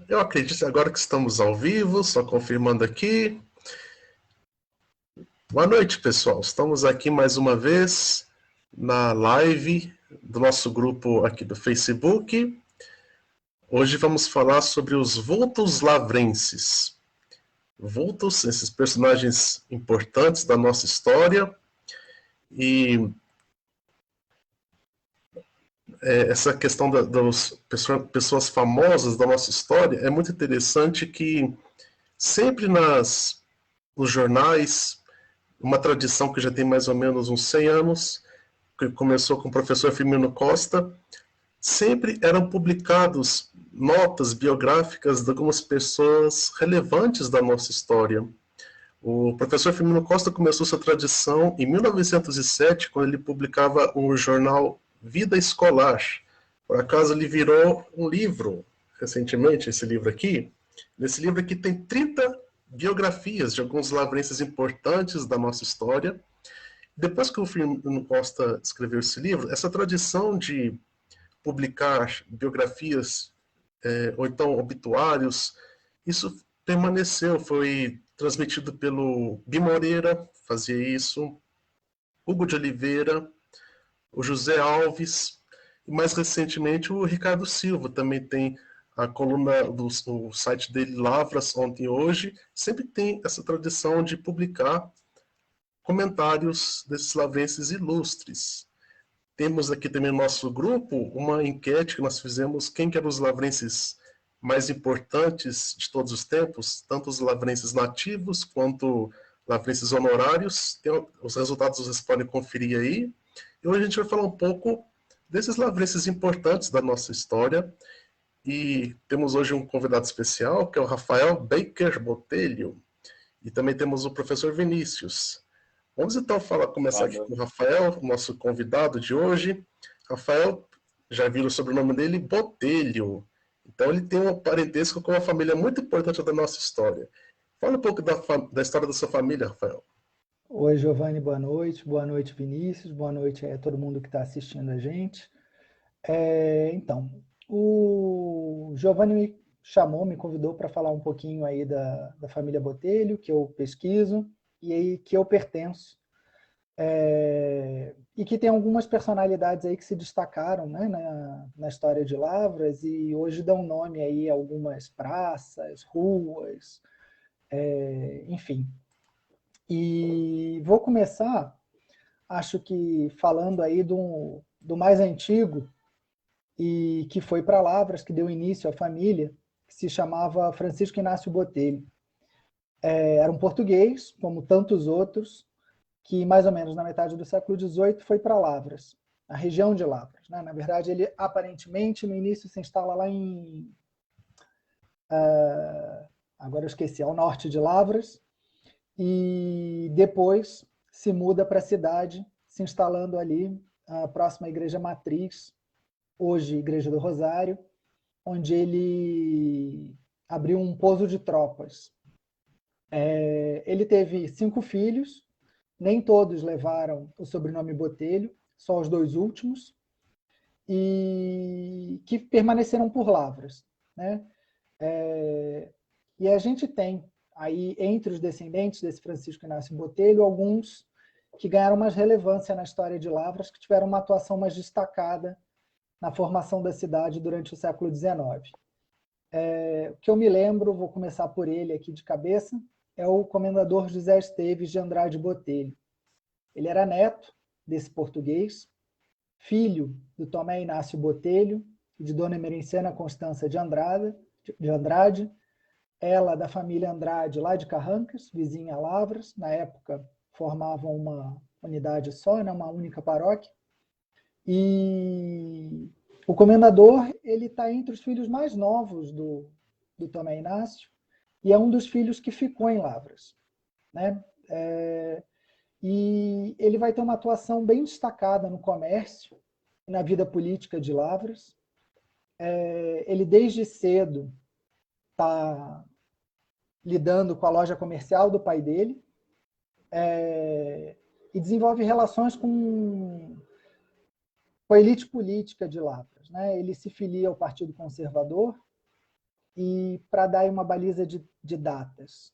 Eu acredito agora que estamos ao vivo, só confirmando aqui. Boa noite, pessoal. Estamos aqui mais uma vez na live do nosso grupo aqui do Facebook. Hoje vamos falar sobre os vultos lavrenses. Vultos, esses personagens importantes da nossa história. E essa questão das pessoas famosas da nossa história é muito interessante que sempre nos jornais, uma tradição que já tem mais ou menos uns 100 anos, que começou com o professor Firmino Costa, sempre eram publicados notas biográficas de algumas pessoas relevantes da nossa história. O professor Firmino Costa começou essa tradição em 1907, quando ele publicava o jornal Vida Escolar. Por acaso ele virou um livro, recentemente, esse livro aqui. Nesse livro aqui tem 30 biografias de alguns lavrenses importantes da nossa história. Depois que o Firmino Costa escreveu esse livro, essa tradição de publicar biografias ou então obituários, isso permaneceu, foi transmitido pelo Bi Moreira, fazia isso, Hugo de Oliveira, o José Alves, e mais recentemente o Ricardo Silva também tem a coluna do site dele, Lavras, Ontem e Hoje, sempre tem essa tradição de publicar comentários desses lavrenses ilustres. Temos aqui também no nosso grupo uma enquete que nós fizemos, quem que eram os lavrenses mais importantes de todos os tempos, tanto os lavrenses nativos quanto lavrenses honorários. Os resultados vocês podem conferir aí. E hoje a gente vai falar um pouco desses lavrenses importantes da nossa história. E temos hoje um convidado especial, que é o Rafael Baker Botelho. E também temos o professor Vinícius. Vamos então começar aqui com o Rafael, nosso convidado de hoje. Rafael, já viram o sobrenome dele, Botelho. Então ele tem um parentesco com uma família muito importante da nossa história. Fala um pouco da história da sua família, Rafael. Oi, Giovanni, boa noite. Boa noite, Vinícius. Boa noite a todo mundo que está assistindo a gente. Então, o Giovanni me chamou, me convidou para falar um pouquinho aí da família Botelho, que eu pesquiso e aí que eu pertenço. E que tem algumas personalidades aí que se destacaram, né, na história de Lavras e hoje dão nome aí a algumas praças, ruas, enfim. E vou começar, acho que falando aí do mais antigo e que foi para Lavras, que deu início à família, que se chamava Francisco Inácio Botelho. Era um português, como tantos outros, que mais ou menos na metade do século XVIII foi para Lavras, a região de Lavras. Né? Na verdade, ele aparentemente no início se instala lá em... agora eu esqueci, ao norte de Lavras, e depois se muda para a cidade, se instalando ali, próxima à Igreja Matriz, hoje Igreja do Rosário, onde ele abriu um pouso de tropas. Ele teve 5 filhos, nem todos levaram o sobrenome Botelho, só os 2 últimos, e que permaneceram por Lavras. Né? E a gente tem aí, entre os descendentes desse Francisco Inácio Botelho, alguns que ganharam mais relevância na história de Lavras, que tiveram uma atuação mais destacada na formação da cidade durante o século XIX. O que eu me lembro, vou começar por ele aqui de cabeça, é o comendador José Esteves de Andrade Botelho. Ele era neto desse português, filho do Tomé Inácio Botelho e de Dona Emerenciana Constança de Andrade, ela da família Andrade lá de Carrancas, vizinha a Lavras, na época formavam uma unidade só, né, uma única paróquia, e o comendador ele está entre os filhos mais novos do Tomé Inácio e é um dos filhos que ficou em Lavras. Né? E ele vai ter uma atuação bem destacada no comércio e na vida política de Lavras. Ele desde cedo está lidando com a loja comercial do pai dele e desenvolve relações com a elite política de Lavras. Né? Ele se filia ao Partido Conservador e para dar aí uma baliza de datas.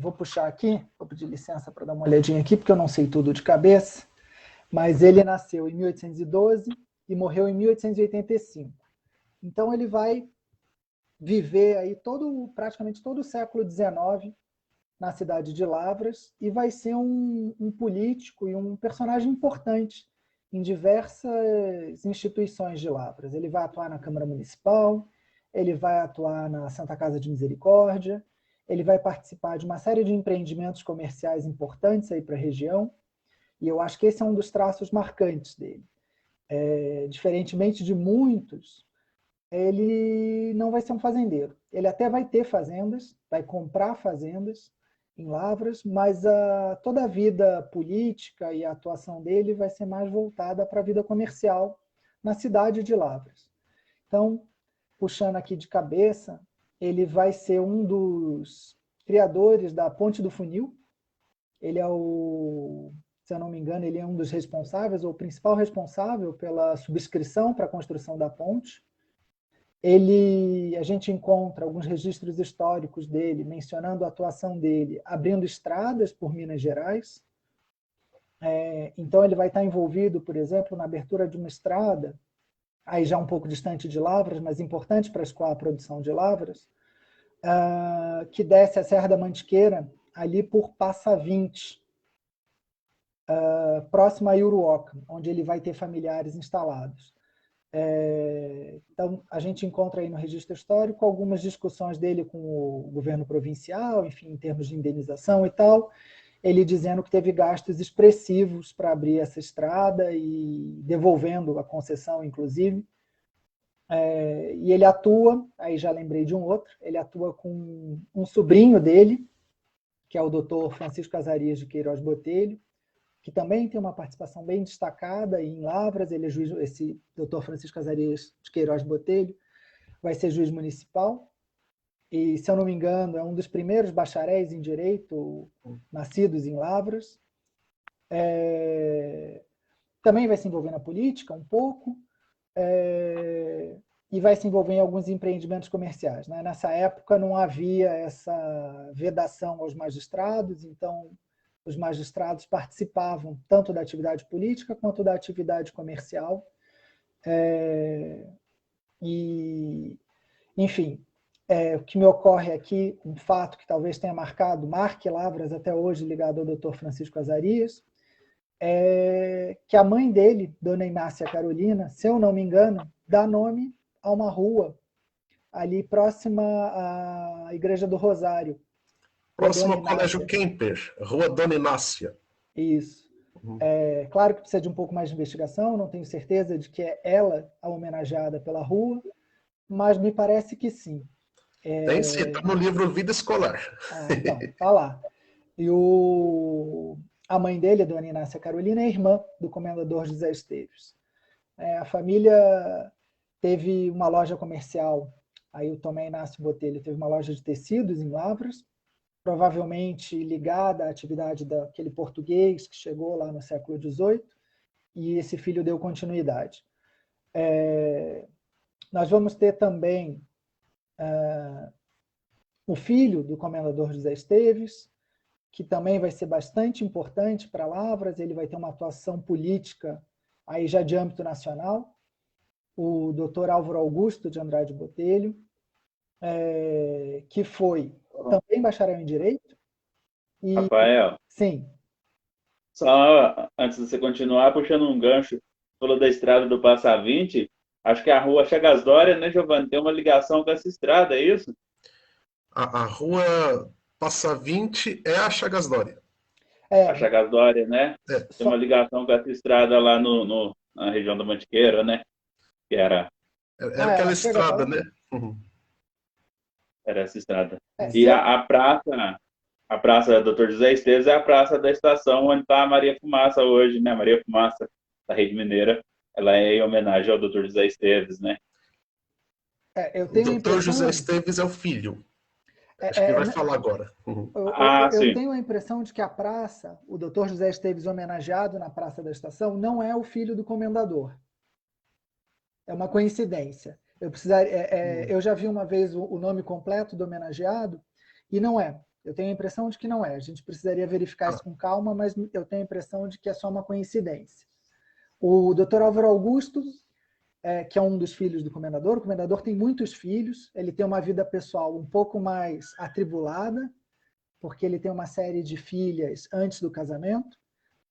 Vou puxar aqui, vou pedir licença para dar uma olhadinha aqui, porque eu não sei tudo de cabeça, mas ele nasceu em 1812 e morreu em 1885. Então ele vai viver aí praticamente todo o século XIX na cidade de Lavras e vai ser um político e um personagem importante em diversas instituições de Lavras. Ele vai atuar na Câmara Municipal, ele vai atuar na Santa Casa de Misericórdia, ele vai participar de uma série de empreendimentos comerciais importantes aí para a região, e eu acho que esse é um dos traços marcantes dele. Diferentemente de muitos, ele não vai ser um fazendeiro. Ele até vai ter fazendas, vai comprar fazendas em Lavras, mas toda a vida política e a atuação dele vai ser mais voltada para a vida comercial na cidade de Lavras. Então, puxando aqui de cabeça, ele vai ser um dos criadores da Ponte do Funil. Ele é se eu não me engano, ele é um dos responsáveis, ou o principal responsável pela subscrição para a construção da ponte. A gente encontra alguns registros históricos dele, mencionando a atuação dele, abrindo estradas por Minas Gerais. Então ele vai estar envolvido, por exemplo, na abertura de uma estrada, aí já um pouco distante de Lavras, mas importante para escoar a produção de Lavras, que desce a Serra da Mantiqueira, ali por Passa 20, próximo a Iuruoca, onde ele vai ter familiares instalados. Então, a gente encontra aí no registro histórico algumas discussões dele com o governo provincial, enfim, em termos de indenização e tal, ele dizendo que teve gastos expressivos para abrir essa estrada e devolvendo a concessão, inclusive. E ele atua, aí já lembrei de um outro, ele atua com um sobrinho dele, que é o doutor Francisco Casarias de Queiroz Botelho, que também tem uma participação bem destacada em Lavras. Ele é juiz, esse doutor Francisco Casarias de Queiroz Botelho vai ser juiz municipal e, se eu não me engano, é um dos primeiros bacharéis em direito nascidos em Lavras. Também vai se envolver na política um pouco e vai se envolver em alguns empreendimentos comerciais. Né? Nessa época não havia essa vedação aos magistrados, então os magistrados participavam tanto da atividade política quanto da atividade comercial. Enfim, o que me ocorre aqui, um fato que talvez tenha marque Lavras até hoje, ligado ao Dr. Francisco Casarias, é que a mãe dele, Dona Inácia Carolina, se eu não me engano, dá nome a uma rua ali próxima à Igreja do Rosário. Próximo ao Colégio Kemper, Rua Dona Inácia. Isso. Claro que precisa de um pouco mais de investigação, não tenho certeza de que é ela a homenageada pela rua, mas me parece que sim. Tem sim, está no livro Vida Escolar. Então, tá lá. E a mãe dele, a Dona Inácia Carolina, é irmã do comendador José Esteves. A família teve uma loja comercial, aí o Tomé Inácio Botelho teve uma loja de tecidos em Lavras, provavelmente ligada à atividade daquele português que chegou lá no século XVIII, e esse filho deu continuidade. Nós vamos ter também o filho do comendador José Esteves, que também vai ser bastante importante para Lavras, ele vai ter uma atuação política aí já de âmbito nacional, o doutor Álvaro Augusto de Andrade Botelho, que foi também bacharel em Direito. Rafael, sim. Só antes de você continuar, puxando um gancho, falou da estrada do Passa 20, acho que a rua Chagas Dória, né, Giovanni, tem uma ligação com essa estrada, é isso? A rua Passa 20 é a Chagas Dória. A Chagas Dória, né? Tem uma ligação com essa estrada lá na região da Mantiqueira, né? Que era aquela estrada, né? Era essa estrada. E a praça Dr. José Esteves é a praça da estação onde está a Maria Fumaça hoje, né? A Maria Fumaça da Rede Mineira. Ela é em homenagem ao Dr. José Esteves, né? O Dr. José Esteves é o filho. Acho que vai falar agora. Eu tenho a impressão de que a praça, o Dr. José Esteves homenageado na Praça da Estação, não é o filho do comendador. É uma coincidência. Eu já vi uma vez o nome completo do homenageado, e não é. Eu tenho a impressão de que não é. A gente precisaria verificar isso com calma, mas eu tenho a impressão de que é só uma coincidência. O Dr. Álvaro Augusto, que é um dos filhos do comendador, o comendador tem muitos filhos, ele tem uma vida pessoal um pouco mais atribulada, porque ele tem uma série de filhas antes do casamento,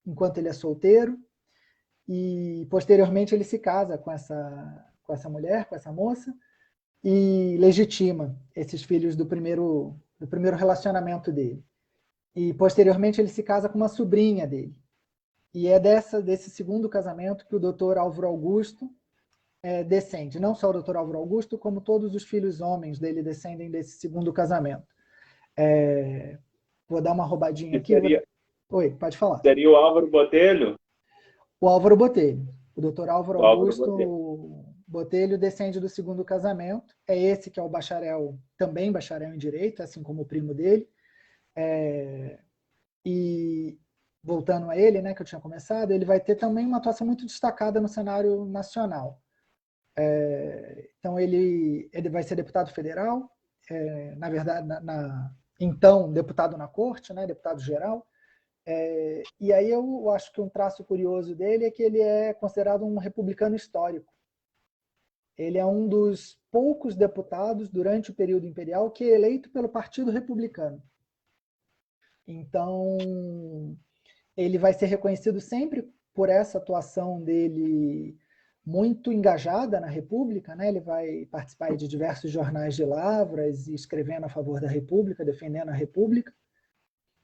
enquanto ele é solteiro, e posteriormente ele se casa com essa mulher, com essa moça, e legitima esses filhos do primeiro relacionamento dele. E posteriormente ele se casa com uma sobrinha dele. E é desse segundo casamento que o Dr. Álvaro Augusto descende. Não só o Dr. Álvaro Augusto, como todos os filhos homens dele descendem desse segundo casamento. Vou dar uma roubadinha aqui. Oi, pode falar. Seria o Álvaro Botelho? O Álvaro Botelho. O Dr. Álvaro Augusto Botelho descende do segundo casamento. É esse que é o bacharel, também bacharel em Direito, assim como o primo dele. E voltando a ele, né, que eu tinha começado, ele vai ter também uma atuação muito destacada no cenário nacional. Então ele vai ser deputado federal, na verdade, então deputado na corte, né, deputado geral. E aí eu acho que um traço curioso dele é que ele é considerado um republicano histórico. Ele é um dos poucos deputados durante o período imperial que é eleito pelo Partido Republicano. Então, ele vai ser reconhecido sempre por essa atuação dele muito engajada na República, né? Ele vai participar de diversos jornais de Lavras e escrevendo a favor da República, defendendo a República.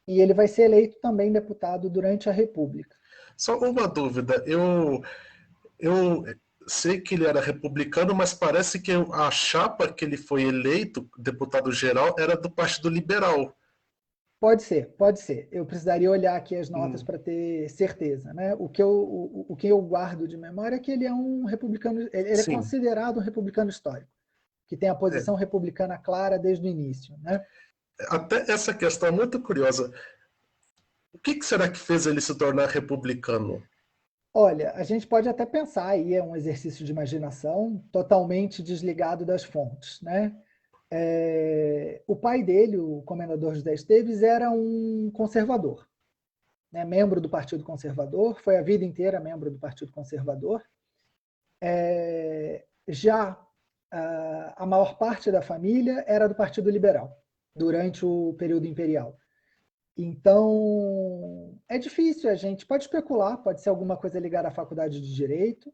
E ele vai ser eleito também deputado durante a República. Só uma dúvida, eu sei que ele era republicano, mas parece que a chapa que ele foi eleito, deputado geral, era do Partido Liberal. Pode ser. Eu precisaria olhar aqui as notas para ter certeza, né? O que eu guardo de memória é que ele é um republicano, ele é considerado um republicano histórico, que tem a posição republicana clara desde o início, né? Até essa questão é muito curiosa. O que será que fez ele se tornar republicano? Olha, a gente pode até pensar aí, é um exercício de imaginação totalmente desligado das fontes, né? O pai dele, o comendador José Esteves, era um conservador, né? Membro do Partido Conservador, foi a vida inteira membro do Partido Conservador. Já a maior parte da família era do Partido Liberal, durante o período imperial. Então, é difícil, a gente pode especular, pode ser alguma coisa ligada à faculdade de Direito,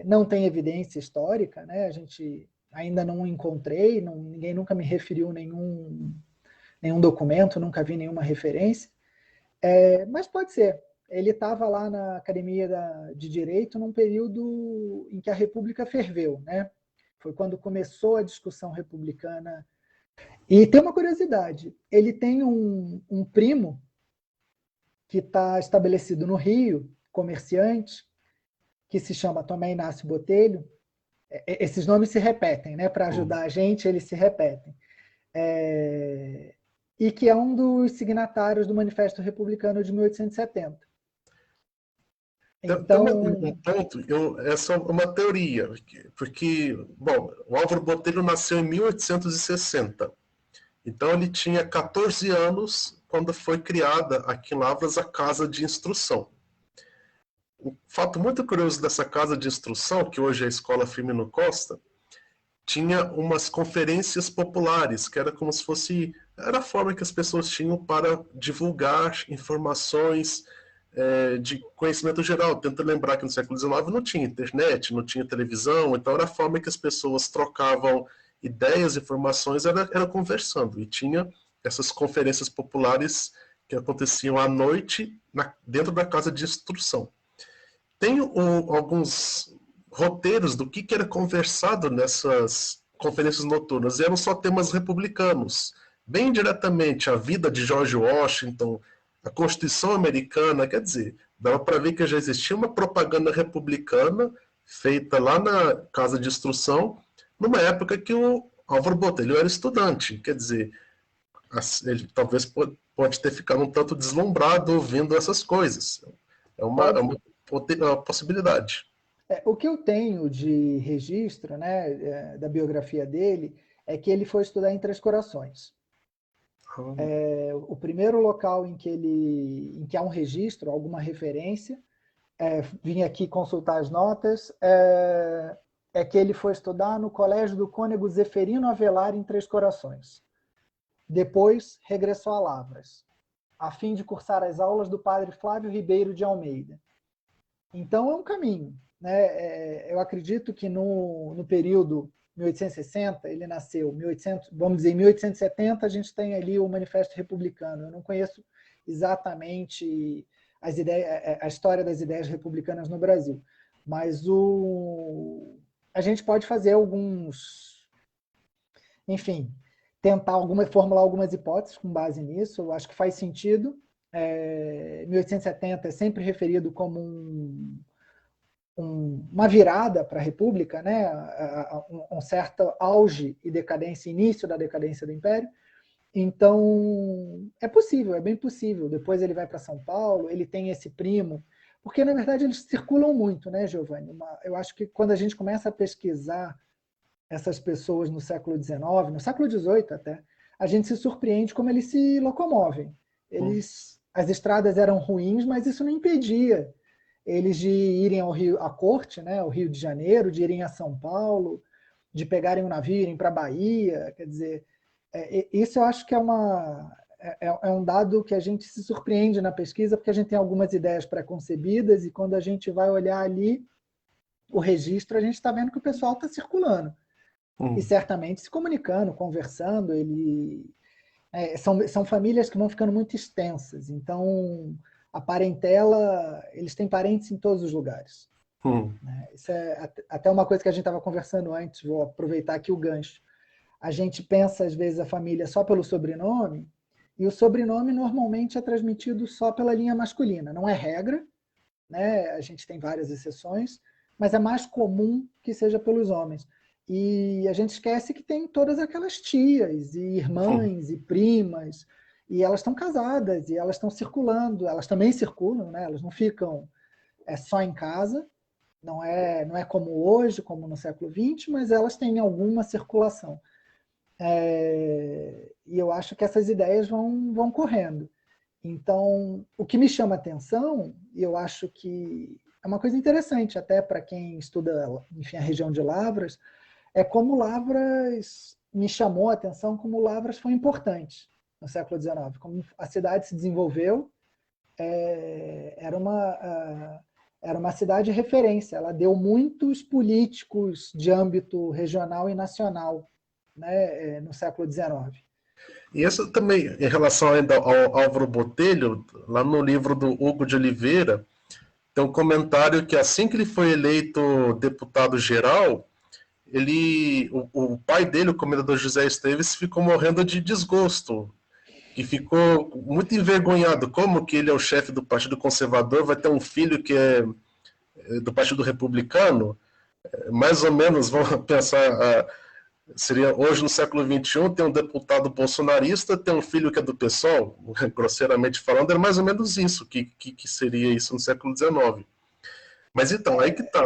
não tem evidência histórica, né? A gente ainda não encontrei, ninguém nunca me referiu nenhum documento, nunca vi nenhuma referência, mas pode ser. Ele estava lá na Academia de Direito num período em que a República ferveu, né? Foi quando começou a discussão republicana. E tem uma curiosidade, ele tem um primo que está estabelecido no Rio, comerciante, que se chama Tomé Inácio Botelho. Esses nomes se repetem, né? Para ajudar a gente, eles se repetem. E que é um dos signatários do Manifesto Republicano de 1870. Então, um ponto, essa é uma teoria, porque, bom, o Álvaro Botelho nasceu em 1860. Então ele tinha 14 anos quando foi criada aqui em Lavras a Casa de Instrução. Um fato muito curioso dessa Casa de Instrução, que hoje é a Escola Firmino Costa, tinha umas conferências populares, que era como se fosse... Era a forma que as pessoas tinham para divulgar informações de conhecimento geral. Tenta lembrar que no século XIX não tinha internet, não tinha televisão, então era a forma que as pessoas trocavam ideias, informações, era conversando. E tinha essas conferências populares que aconteciam à noite dentro da Casa de Instrução. Tem alguns roteiros do que era conversado nessas conferências noturnas. E eram só temas republicanos. Bem diretamente, a vida de George Washington, a Constituição Americana. Quer dizer, dava para ver que já existia uma propaganda republicana feita lá na Casa de Instrução, numa época que o Álvaro Botelho era estudante. Quer dizer, ele talvez pode ter ficado um tanto deslumbrado ouvindo essas coisas. É uma possibilidade. O que eu tenho de registro, né, da biografia dele é que ele foi estudar em Três Corações. O primeiro local em que há um registro, alguma referência, vim aqui consultar as notas, é que ele foi estudar no Colégio do Cônego Zeferino Avelar, em Três Corações. Depois, regressou a Lavras, a fim de cursar as aulas do padre Flávio Ribeiro de Almeida. Então, é um caminho, né? Eu acredito que no período 1860, ele nasceu, vamos dizer, em 1870, a gente tem ali o Manifesto Republicano. Eu não conheço exatamente a história das ideias republicanas no Brasil, mas a gente pode fazer enfim, tentar formular algumas hipóteses com base nisso. Eu acho que faz sentido. 1870 é sempre referido como uma virada para a República, né? Um certo auge e decadência, início da decadência do Império. Então, é possível, é bem possível. Depois ele vai para São Paulo, ele tem esse primo, porque, na verdade, eles circulam muito, né, Giovanni? Eu acho que quando a gente começa a pesquisar essas pessoas no século XIX, no século XVIII até, a gente se surpreende como eles se locomovem. As estradas eram ruins, mas isso não impedia eles de irem ao Rio, à corte, né, ao Rio de Janeiro, de irem a São Paulo, de pegarem um navio, irem para a Bahia. Quer dizer, isso eu acho que é um dado que a gente se surpreende na pesquisa, porque a gente tem algumas ideias pré-concebidas e quando a gente vai olhar ali o registro, a gente está vendo que o pessoal está circulando. E certamente se comunicando, conversando. São famílias que vão ficando muito extensas. Então, a parentela, eles têm parentes em todos os lugares. Isso é até uma coisa que a gente estava conversando antes, vou aproveitar aqui o gancho. A gente pensa, às vezes, a família só pelo sobrenome, e o sobrenome normalmente é transmitido só pela linha masculina. Não é regra, né? A gente tem várias exceções, mas é mais comum que seja pelos homens. E a gente esquece que tem todas aquelas tias, e irmãs, e primas, e elas estão casadas, e elas estão circulando, elas também circulam, né? Elas não ficam só em casa, não é como hoje, como no século XX, mas elas têm alguma circulação. E eu acho que essas ideias vão correndo. Então, o que me chama a atenção, e eu acho que é uma coisa interessante até para quem estuda, enfim, a região de Lavras, é como Lavras me chamou a atenção, como Lavras foi importante no século XIX, como a cidade se desenvolveu. Era uma cidade de referência, ela deu muitos políticos de âmbito regional e nacional, né, no século XIX. E isso também, em relação ainda ao Álvaro Botelho, lá no livro do Hugo de Oliveira, tem um comentário que assim que ele foi eleito deputado-geral, o pai dele, o comendador José Esteves, ficou morrendo de desgosto, que ficou muito envergonhado. Como que ele é o chefe do Partido Conservador, vai ter um filho que é do Partido Republicano? Mais ou menos, vamos pensar, seria hoje no século XXI, tem um deputado bolsonarista, tem um filho que é do PSOL, grosseiramente falando, era mais ou menos isso, que seria isso no século XIX. Mas então, aí que tá.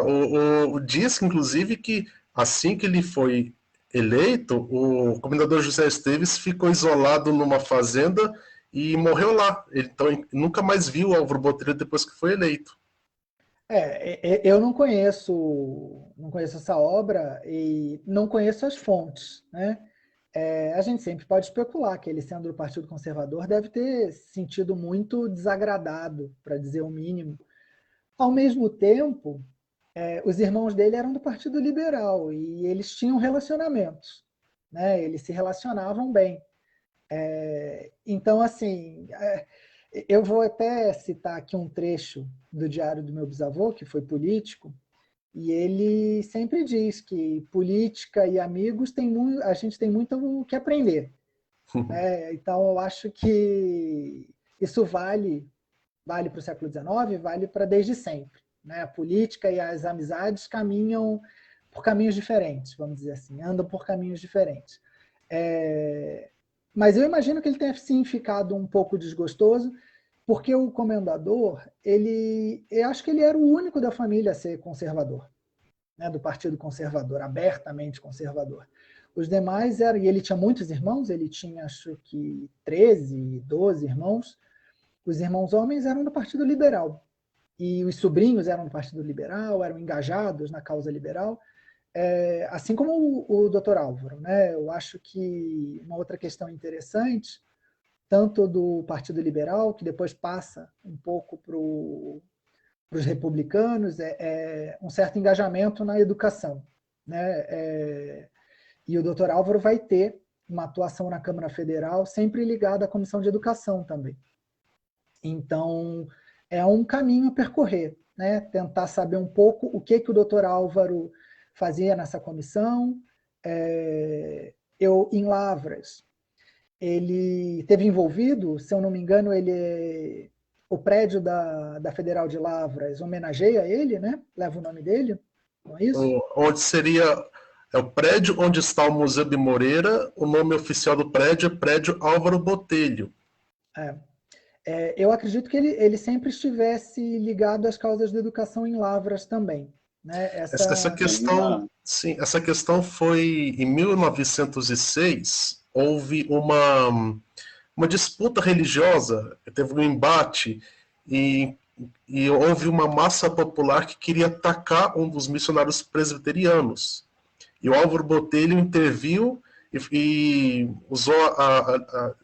Diz, inclusive, que assim que ele foi eleito, o comendador José Esteves ficou isolado numa fazenda e morreu lá. Então, nunca mais viu o Álvaro Botelho depois que foi eleito. Eu não conheço essa obra e não conheço as fontes, né? A gente sempre pode especular que ele, sendo do Partido Conservador, deve ter se sentido muito desagradado, para dizer o mínimo. Ao mesmo tempo, os irmãos dele eram do Partido Liberal e eles tinham relacionamentos, né? Eles se relacionavam bem. Então, assim, eu vou até citar aqui um trecho do diário do meu bisavô, que foi político, e ele sempre diz que política e amigos a gente tem muito o que aprender. Então, eu acho que isso vale para o século XIX, vale para desde sempre, né? A política e as amizades caminham por caminhos diferentes, vamos dizer assim, andam por caminhos diferentes. Mas eu imagino que ele tenha sim ficado um pouco desgostoso, porque o comendador, eu acho que ele era o único da família a ser conservador. né, do Partido Conservador, abertamente conservador. Os demais eram, e ele tinha muitos irmãos, ele tinha acho que 13, 12 irmãos. Os irmãos homens eram do Partido Liberal, e os sobrinhos eram do Partido Liberal, eram engajados na causa liberal, assim como o Dr. Álvaro, né? Eu acho que uma outra questão interessante, tanto do Partido Liberal, que depois passa um pouco para os republicanos, é um certo engajamento na educação, né? E o Dr. Álvaro vai ter uma atuação na Câmara Federal sempre ligada à Comissão de Educação também. Então, é um caminho a percorrer, né? Tentar saber um pouco o que o Dr. Álvaro fazia nessa comissão. Em Lavras, ele esteve envolvido, se eu não me engano, o prédio da Federal de Lavras homenageia ele, né? Leva o nome dele, não é isso? Onde seria... É o prédio onde está o Museu de Moreira, o nome oficial do prédio é Prédio Álvaro Botelho. Eu acredito que ele sempre estivesse ligado às causas da educação em Lavras também. Né? Essa questão foi em 1906, houve uma disputa religiosa, teve um embate e houve uma massa popular que queria atacar um dos missionários presbiterianos. E o Álvaro Botelho interviu e usou a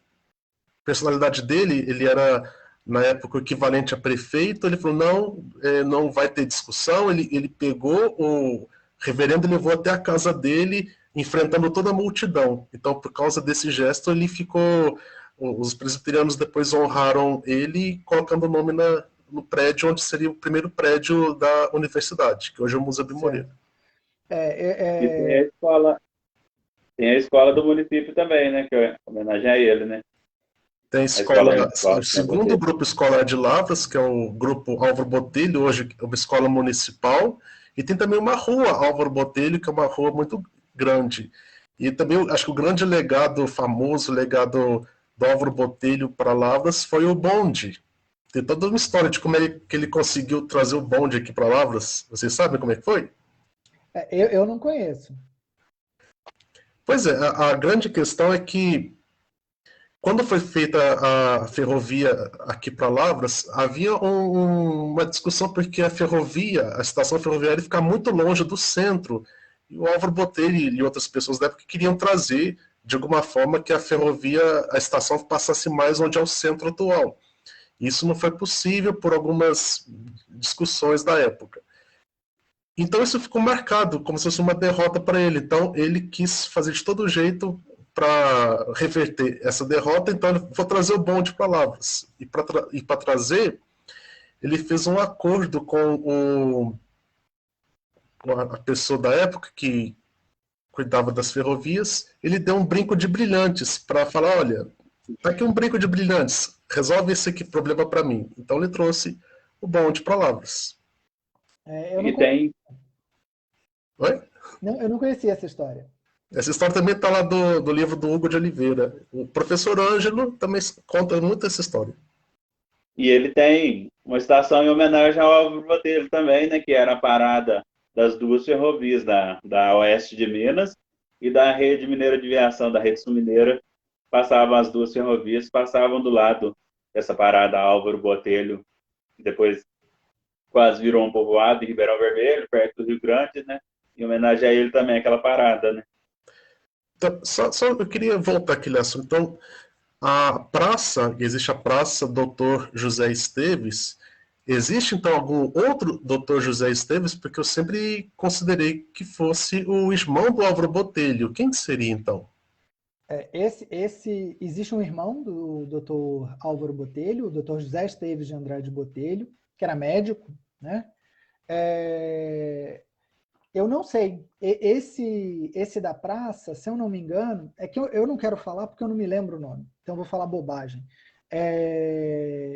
personalidade dele. Ele era, na época, o equivalente a prefeito. Ele falou, não vai ter discussão. Ele pegou o reverendo e levou até a casa dele, enfrentando toda a multidão. Então, por causa desse gesto, ele ficou... Os presbiterianos depois honraram ele, colocando o nome no prédio onde seria o primeiro prédio da universidade, que hoje é o Museu de Moreira. E tem a escola do município também, né? Que é homenagem a ele, né? Tem o segundo grupo escolar de Lavras, que é o grupo Álvaro Botelho, hoje é uma escola municipal, e tem também uma rua Álvaro Botelho, que é uma rua muito grande. E também, acho que o grande legado, famoso legado do Álvaro Botelho para Lavras foi o bonde. Tem toda uma história de como é que ele conseguiu trazer o bonde aqui para Lavras. Vocês sabem como é que foi? Eu não conheço. Pois é, a grande questão é que quando foi feita a ferrovia aqui para Lavras, havia uma discussão porque a estação ferroviária fica muito longe do centro. E o Álvaro Botelho e outras pessoas da época queriam trazer, de alguma forma, que a estação passasse mais onde é o centro atual. Isso não foi possível por algumas discussões da época. Então isso ficou marcado como se fosse uma derrota para ele. Então ele quis fazer de todo jeito para reverter essa derrota. Então ele vou trazer o bonde para Lavras. E para trazer, ele fez um acordo com a pessoa da época que cuidava das ferrovias. Ele deu um brinco de brilhantes para falar, olha, tá aqui um brinco de brilhantes, resolve esse aqui problema para mim. Então ele trouxe o bonde para Lavras. Oi? Não, eu não conhecia essa história. Essa história também está lá do livro do Hugo de Oliveira. O professor Ângelo também conta muito essa história. E ele tem uma estação em homenagem ao Álvaro Botelho também, né? Que era a parada das duas ferrovias, da Oeste de Minas e da Rede Mineira de Aviação, da Rede Sul Mineira. Passavam as duas ferrovias, passavam do lado dessa parada Álvaro Botelho, que depois quase virou um povoado em Ribeirão Vermelho, perto do Rio Grande, né? Em homenagem a ele também, aquela parada, né? Então, só eu queria voltar àquele assunto. Então, existe a Praça Dr. José Esteves. Existe, então, algum outro Dr. José Esteves? Porque eu sempre considerei que fosse o irmão do Álvaro Botelho. Quem seria, então? Existe um irmão do Dr. Álvaro Botelho, o Dr. José Esteves de Andrade Botelho, que era médico, né? Eu não sei. Esse da praça, se eu não me engano, é que eu não quero falar porque eu não me lembro o nome, então eu vou falar bobagem.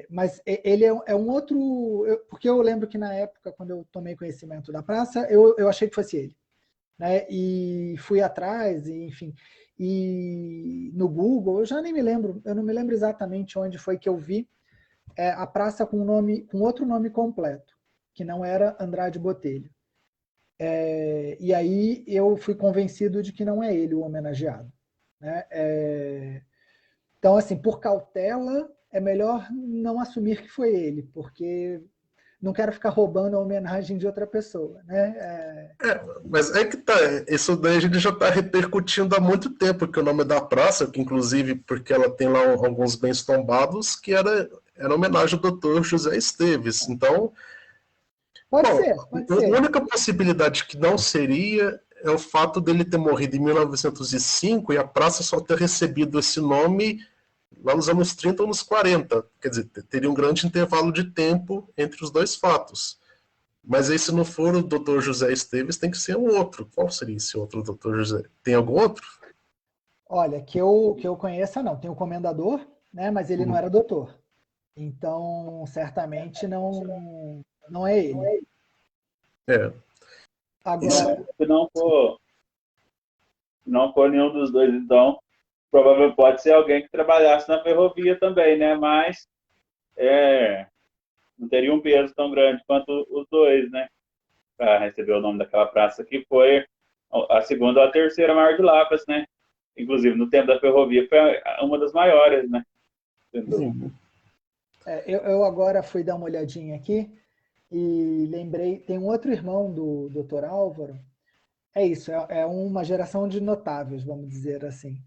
Mas ele é um outro... Porque eu lembro que na época, quando eu tomei conhecimento da praça, eu achei que fosse ele. Né? E fui atrás, e, enfim... E no Google, eu já nem me lembro, eu não me lembro exatamente onde foi que eu vi a praça com outro nome completo, que não era Andrade Botelho. E aí eu fui convencido de que não é ele o homenageado, né? Então, assim, por cautela, é melhor não assumir que foi ele, porque não quero ficar roubando a homenagem de outra pessoa, né? Mas é que tá, isso daí a gente já está repercutindo há muito tempo, que o nome da praça, que inclusive porque ela tem lá alguns bens tombados, que era homenagem ao Dr. José Esteves. Então, Pode bom, ser, pode a ser. única possibilidade que não seria é o fato dele ter morrido em 1905 e a praça só ter recebido esse nome lá nos anos 30 ou nos 40. Quer dizer, teria um grande intervalo de tempo entre os dois fatos. Mas aí, se não for o Dr. José Esteves, tem que ser um outro. Qual seria esse outro Dr. José? Tem algum outro? Olha, que eu conheça, não. Tem o comendador, né? Mas ele não era doutor. Então, certamente não é ele. É. Agora, Se não for nenhum dos dois, então, provavelmente pode ser alguém que trabalhasse na ferrovia também, né? Mas não teria um peso tão grande quanto os dois, né? Para receber o nome daquela praça que foi a segunda ou a terceira maior de Lavras, né? Inclusive, no tempo da ferrovia, foi uma das maiores, né? eu agora fui dar uma olhadinha aqui e lembrei, tem um outro irmão do Dr. Álvaro. É isso, é uma geração de notáveis, vamos dizer assim.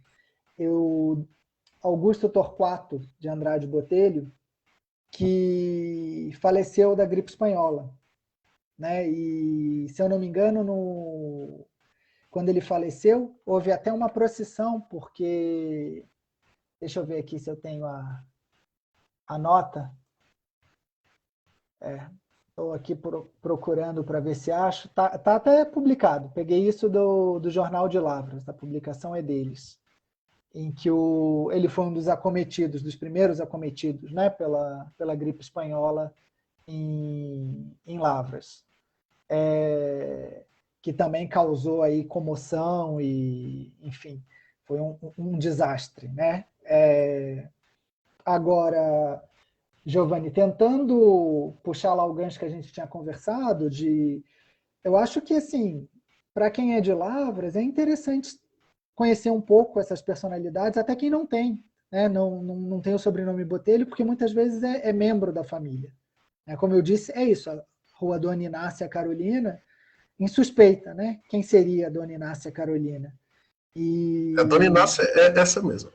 Augusto Torquato de Andrade Botelho, que faleceu da gripe espanhola, né? E, se eu não me engano, quando ele faleceu, houve até uma procissão, porque, deixa eu ver aqui se eu tenho a nota. Estou aqui procurando para ver se acho. Tá até publicado. Peguei isso do Jornal de Lavras, a publicação é deles, em que ele foi um dos acometidos, dos primeiros acometidos, né, pela gripe espanhola em Lavras, que também causou aí comoção e, enfim, foi um desastre, né? Agora, Giovanni, tentando puxar lá o gancho que a gente tinha conversado, eu acho que, assim, para quem é de Lavras, é interessante conhecer um pouco essas personalidades, até quem não tem, né? Não tem o sobrenome Botelho, porque muitas vezes é membro da família. Como eu disse, é isso, a Rua Dona Inácia Carolina, insuspeita, né? Quem seria a Dona Inácia Carolina? A Dona Inácia é essa mesmo.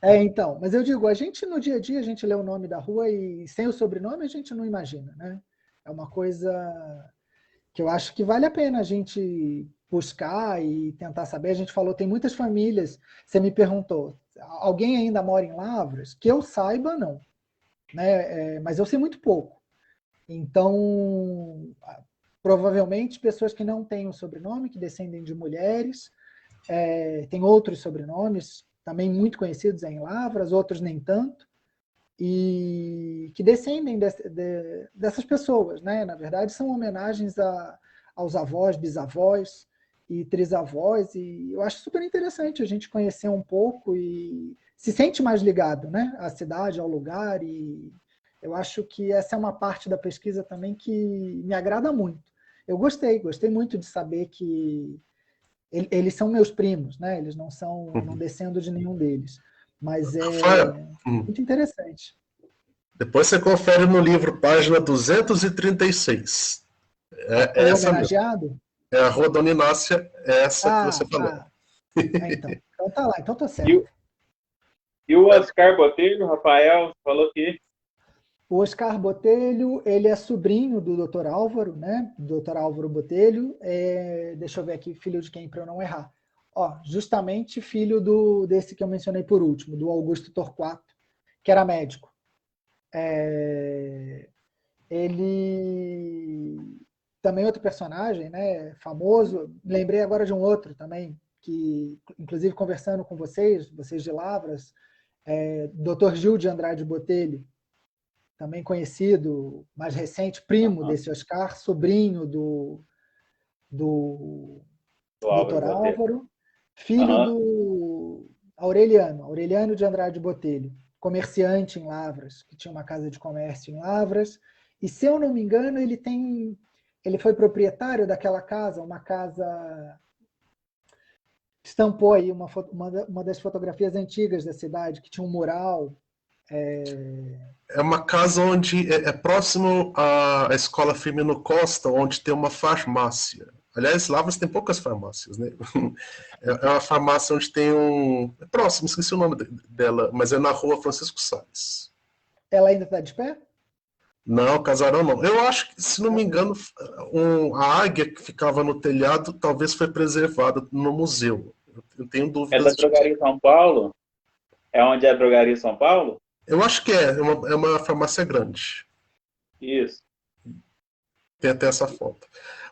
Então, mas eu digo, a gente no dia a dia, a gente lê o nome da rua e sem o sobrenome a gente não imagina, né? É uma coisa que eu acho que vale a pena a gente buscar e tentar saber. A gente falou, tem muitas famílias, você me perguntou, alguém ainda mora em Lavras? Que eu saiba, não. Né? Mas eu sei muito pouco. Então, provavelmente, pessoas que não têm o sobrenome, que descendem de mulheres, tem outros sobrenomes, também muito conhecidos em Lavras, outros nem tanto, e que descendem dessas pessoas, né? Na verdade, são homenagens aos avós, bisavós e trisavós, e eu acho super interessante a gente conhecer um pouco e se sente mais ligado, né? À cidade, ao lugar, e eu acho que essa é uma parte da pesquisa também que me agrada muito. Eu gostei muito de saber que eles são meus primos, né? Eles não descendo de nenhum deles, mas Rafael, muito interessante. depois você confere no livro, página 236. É O essa mesmo. homenageado? É a Rua Dona Inácia, é essa que você falou. Então tá lá, então tô E, certo. e o Oscar Botelho, Rafael, falou que O Oscar Botelho, ele é sobrinho do Dr. Álvaro, né? Dr. Álvaro Botelho. Deixa eu ver aqui, filho de quem para eu não errar. Justamente filho desse que eu mencionei por último, do Augusto Torquato, que era médico. Ele também outro personagem, né, famoso. Lembrei agora de um outro também, que inclusive conversando com vocês de Lavras, Dr. Gil de Andrade Botelho, também conhecido, mais recente, primo desse Oscar, sobrinho do Dr. Álvaro, filho do Aureliano de Andrade Botelho, comerciante em Lavras, que tinha uma casa de comércio em Lavras, e se eu não me engano, ele tem ele foi proprietário daquela casa, uma casa... Estampou aí uma das fotografias antigas da cidade, que tinha um mural. É uma casa onde é próximo à escola Firmino Costa, onde tem uma farmácia. Aliás, Lavras tem poucas farmácias, né? É uma farmácia onde tem um... É próximo, esqueci o nome dela, mas é na rua Francisco Salles. Ela ainda está de pé? Não, casarão não. Eu acho que, se não me engano, a águia que ficava no telhado talvez foi preservada no museu. Eu tenho É dúvidas da Drogaria São Paulo? É onde é a Drogaria São Paulo? Eu acho que é uma farmácia grande. Isso. Tem até essa foto.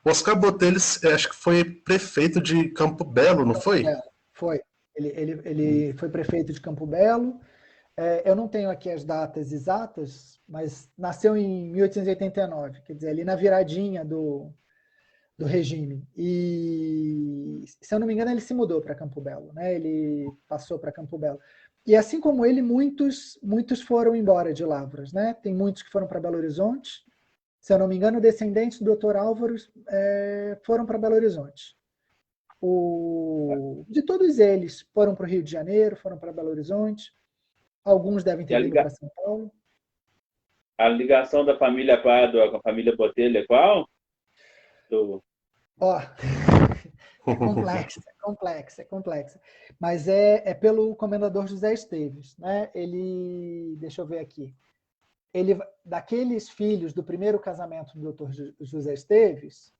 O Oscar Botelho, acho que foi prefeito de Campo Belo, não foi? Foi. Ele foi prefeito de Campo Belo. Eu não tenho aqui as datas exatas, mas nasceu em 1889, quer dizer, ali na viradinha do regime. E, se eu não me engano, ele se mudou para Campo Belo, né? Ele passou para Campo Belo. E assim como ele, muitos foram embora de Lavras, né? Tem muitos que foram para Belo Horizonte. Se eu não me engano, descendentes do Dr. Álvaro foram para Belo Horizonte. De todos eles, foram para o Rio de Janeiro, foram para Belo Horizonte. Alguns devem ter vindo para São Paulo. A ligação da família Pádua com a família Botelho é qual? É complexa. Mas é pelo comendador José Esteves, né? Ele, deixa eu ver aqui. Daqueles filhos do primeiro casamento do Dr. José Esteves,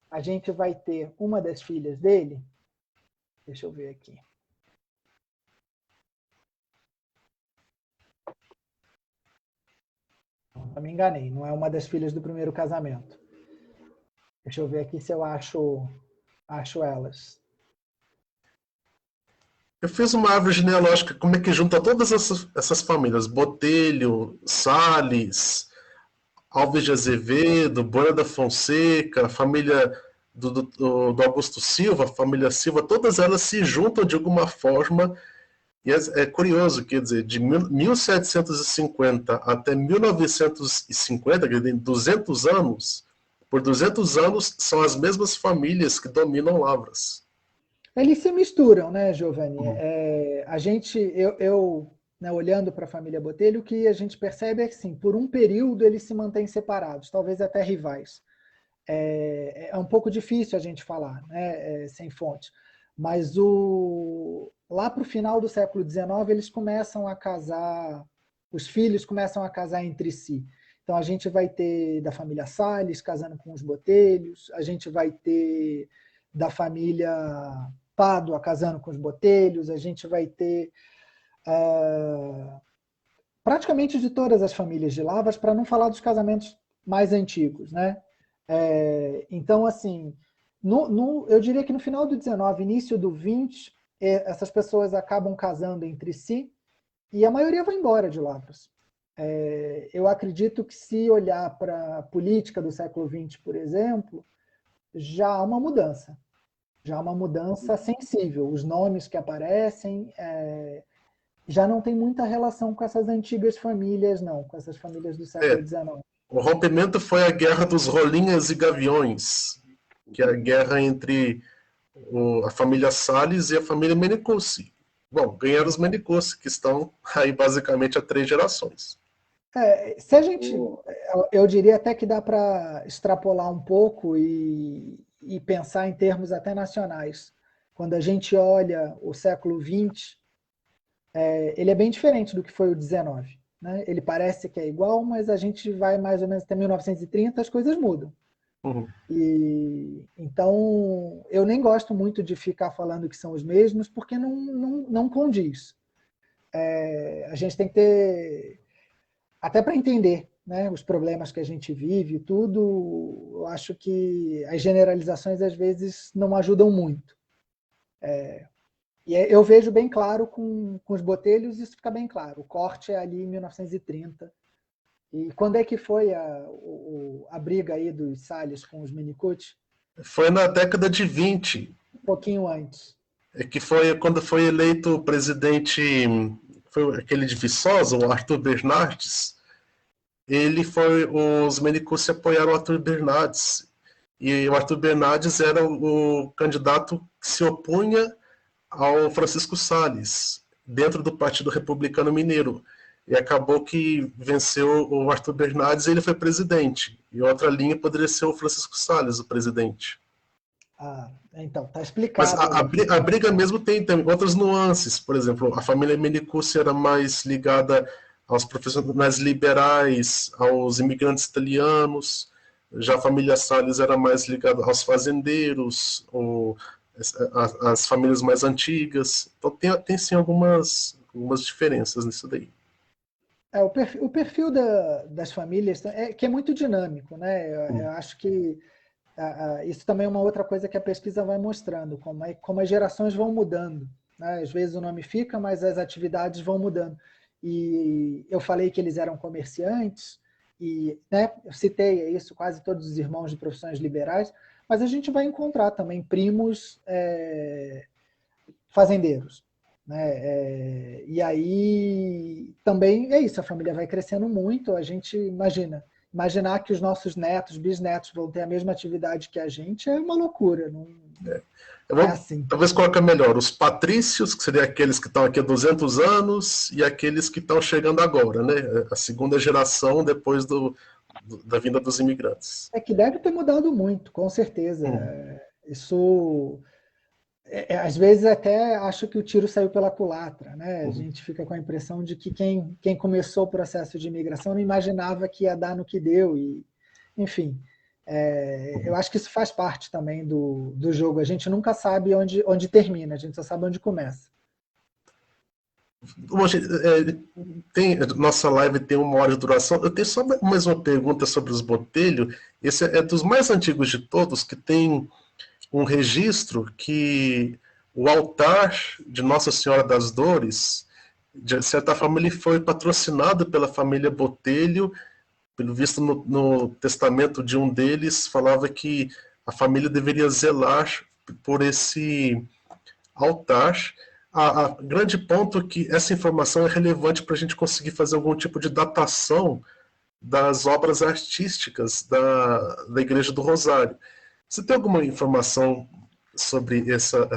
a gente vai ter uma das filhas dele. Deixa eu ver aqui. Não me enganei, não é uma das filhas do primeiro casamento. Deixa eu ver aqui se eu acho elas. Eu fiz uma árvore genealógica, como é que junta todas essas famílias. Botelho, Salles, Alves de Azevedo, Bona da Fonseca, a família do Augusto Silva, a família Silva, todas elas se juntam de alguma forma. E é curioso, quer dizer, de 1750 até 1950, quer dizer, 200 anos, por 200 anos são as mesmas famílias que dominam Lavras. Eles se misturam, né, Giovanni? Né, olhando para a família Botelho, o que a gente percebe é que, sim, por um período eles se mantêm separados, talvez até rivais. É um pouco difícil a gente falar, né, sem fonte. Mas lá para o final do século XIX, eles começam a casar, os filhos começam a casar entre si. Então, a gente vai ter da família Salles casando com os Botelhos, a gente vai ter da família Pádua casando com os Botelhos, a gente vai ter praticamente de todas as famílias de Lavras, para não falar dos casamentos mais antigos, né? Então, assim, eu diria que no final do 19, início do 20, essas pessoas acabam casando entre si e a maioria vai embora de Lavras. Eu acredito que, se olhar para a política do século XX, por exemplo, já há uma mudança. Já há uma mudança sensível. Os nomes que aparecem já não tem muita relação com essas antigas famílias, não, com essas famílias do século XIX. O rompimento foi a Guerra dos Rolinhas e Gaviões, que é a guerra entre a família Salles e a família Menicucci. Bom, ganharam os Menicucci, que estão aí basicamente há 3 gerações. Se a gente, eu diria até que dá para extrapolar um pouco e pensar em termos até nacionais. Quando a gente olha o século XX, ele é bem diferente do que foi o XIX. Né? Ele parece que é igual, mas a gente vai mais ou menos até 1930, as coisas mudam. Uhum. Então, eu nem gosto muito de ficar falando que são os mesmos, porque não condiz. A gente tem que ter, até para entender, né, os problemas que a gente vive, tudo, eu acho que as generalizações às vezes não ajudam muito. E eu vejo bem claro com os Botelhos, isso fica bem claro. O corte é ali em 1930. E quando é que foi a briga aí dos Salles com os Menicucci? Foi na década de 20. Um pouquinho antes. Que foi quando foi eleito o presidente, foi aquele de Viçosa, o Arthur Bernardes. Os Menicucci apoiaram o Arthur Bernardes. e o Arthur Bernardes era o candidato que se opunha ao Francisco Salles, dentro do Partido Republicano Mineiro. E acabou que venceu o Arthur Bernardes e ele foi presidente. E outra linha poderia ser o Francisco Salles, o presidente. Então, tá explicado. Mas a briga mesmo tem outras nuances. Por exemplo, a família Menicucci era mais ligada aos profissionais liberais, aos imigrantes italianos. Já a família Salles era mais ligada aos fazendeiros, as famílias mais antigas. Então tem sim algumas diferenças nisso daí. O perfil das famílias que é muito dinâmico, né? Eu acho que isso também é uma outra coisa que a pesquisa vai mostrando, como as gerações vão mudando, né? Às vezes o nome fica, mas as atividades vão mudando. E eu falei que eles eram comerciantes, e, né, eu citei isso, quase todos os irmãos de profissões liberais, mas a gente vai encontrar também primos fazendeiros, né? E aí também é isso, a família vai crescendo muito, a gente imaginar que os nossos netos, bisnetos vão ter a mesma atividade que a gente é uma loucura. Não é assim. Talvez coloque melhor, os patrícios, que seriam aqueles que estão aqui há 200 anos, e aqueles que estão chegando agora, né? A segunda geração depois da vinda dos imigrantes. É que deve ter mudado muito, com certeza. Isso... às vezes até acho que o tiro saiu pela culatra, né? A gente fica com a impressão de que quem começou o processo de imigração não imaginava que ia dar no que deu. E, enfim, eu acho que isso faz parte também do jogo. A gente nunca sabe onde termina, a gente só sabe onde começa. Bom, nossa live tem 1 hora de duração. Eu tenho só mais uma pergunta sobre os Botelho. Esse é dos mais antigos de todos, que tem um registro que o altar de Nossa Senhora das Dores, de certa forma, ele foi patrocinado pela família Botelho. Pelo visto, no testamento de um deles, falava que a família deveria zelar por esse altar. A grande ponto é que essa informação é relevante para a gente conseguir fazer algum tipo de datação das obras artísticas da Igreja do Rosário. Você tem alguma informação sobre essa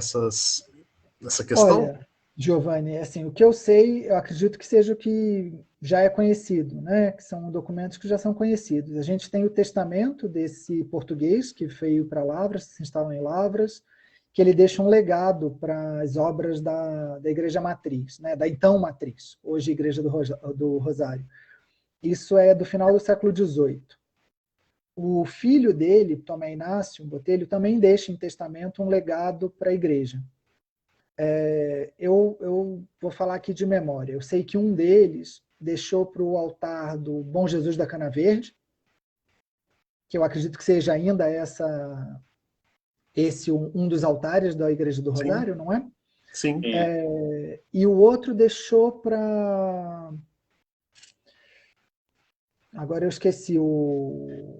questão? Olha, Giovanni, assim, o que eu sei, eu acredito que seja o que já é conhecido, né? Que são documentos que já são conhecidos. A gente tem o testamento desse português que veio para Lavras, se instalou em Lavras, que ele deixa um legado para as obras da Igreja Matriz, né? Da então Matriz, hoje Igreja do Rosário. Isso é do final do século XVIII. O filho dele, Tomé Inácio Botelho, também deixa em testamento um legado para a igreja. Eu vou falar aqui de memória. Eu sei que um deles deixou para o altar do Bom Jesus da Cana Verde, que eu acredito que seja ainda esse um dos altares da Igreja do Rosário, Sim. Não é? Sim. E o outro deixou para... Agora eu esqueci o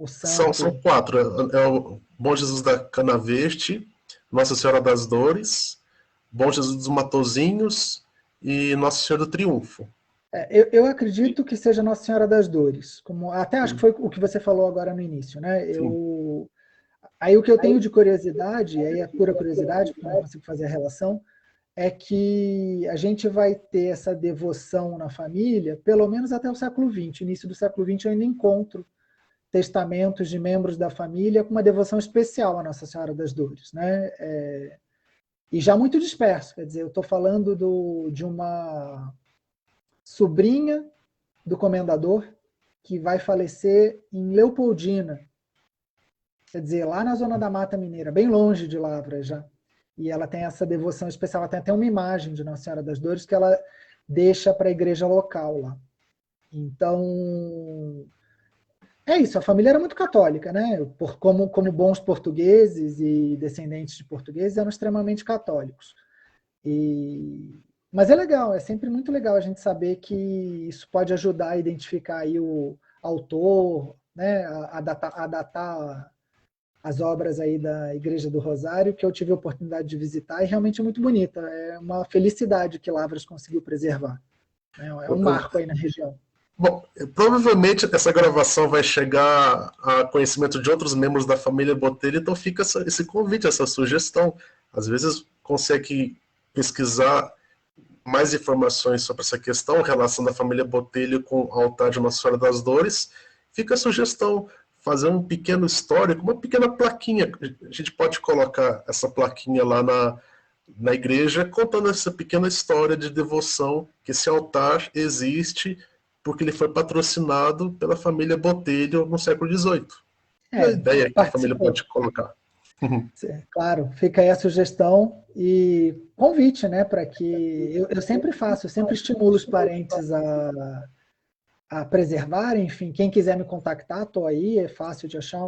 santo. São 4. É o Bom Jesus da Cana Verde, Nossa Senhora das Dores, Bom Jesus dos Matozinhos e Nossa Senhora do Triunfo. Eu acredito que seja Nossa Senhora das Dores. Até acho que foi o que você falou agora no início, né? Aí o que eu tenho de curiosidade, e aí é pura curiosidade, porque eu não consigo fazer a relação, é que a gente vai ter essa devoção na família pelo menos até o século XX. Início do século XX eu ainda encontro testamentos de membros da família com uma devoção especial à Nossa Senhora das Dores, né? E já muito disperso, quer dizer, eu estou falando de uma sobrinha do comendador que vai falecer em Leopoldina, quer dizer, lá na zona da Mata Mineira, bem longe de Lavras já. E ela tem essa devoção especial, ela tem até uma imagem de Nossa Senhora das Dores que ela deixa para a igreja local lá. Então, é isso, a família era muito católica, né? Como bons portugueses e descendentes de portugueses, eram extremamente católicos. Mas é legal, é sempre muito legal a gente saber que isso pode ajudar a identificar aí o autor, né? A datar as obras aí da Igreja do Rosário, que eu tive a oportunidade de visitar, e realmente é muito bonita. É uma felicidade que Lavras conseguiu preservar. É um marco aí na região. Bom, provavelmente essa gravação vai chegar a conhecimento de outros membros da família Botelho, então fica esse convite, essa sugestão. Às vezes consegue pesquisar mais informações sobre essa questão, relação da família Botelho com o altar de Nossa Senhora das Dores. Fica a sugestão, fazer um pequeno histórico, uma pequena plaquinha. A gente pode colocar essa plaquinha lá na igreja, contando essa pequena história de devoção, que esse altar existe porque ele foi patrocinado pela família Botelho no século XVIII. É a ideia que a família pode colocar. Claro, fica aí a sugestão e convite, né, para que eu sempre faço, eu sempre estimulo os parentes a preservar, enfim, quem quiser me contactar, estou aí, é fácil de achar,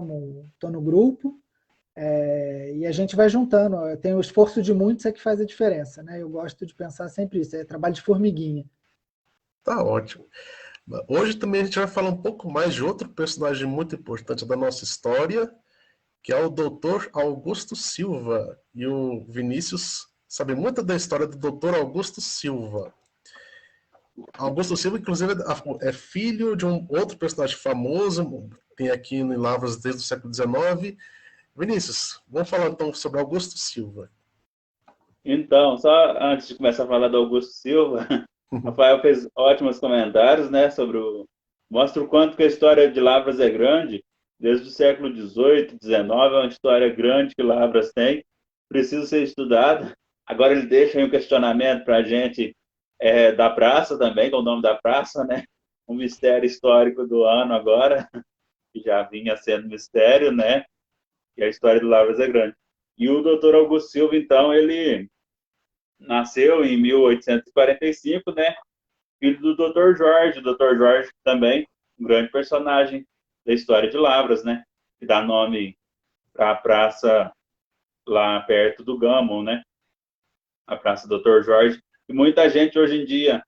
estou no grupo, e a gente vai juntando, tem o esforço de muitos é que faz a diferença, né, eu gosto de pensar sempre isso, é trabalho de formiguinha. Tá ótimo. Hoje também a gente vai falar um pouco mais de outro personagem muito importante da nossa história, que é o Dr. Augusto Silva. E o Vinícius sabe muito da história do Dr. Augusto Silva. Augusto Silva, inclusive, é filho de um outro personagem famoso, tem aqui em Lavras desde o século XIX. Vinícius, vamos falar então sobre Augusto Silva. Então, só antes de começar a falar do Augusto Silva, Rafael fez ótimos comentários, né, mostra o quanto que a história de Lavras é grande. Desde o século XVIII, XIX, é uma história grande que Lavras tem, precisa ser estudada. Agora ele deixa aí um questionamento para a gente da praça também, com o nome da praça, né? Um mistério histórico do ano agora, que já vinha sendo mistério, né? E a história de Lavras é grande. E o doutor Augusto Silva, então, ele nasceu em 1845, né? Filho do doutor Jorge. O doutor Jorge também, um grande personagem da história de Lavras, né? Que dá nome para a praça lá perto do Gamo, né? A Praça Doutor Jorge. E muita gente hoje em dia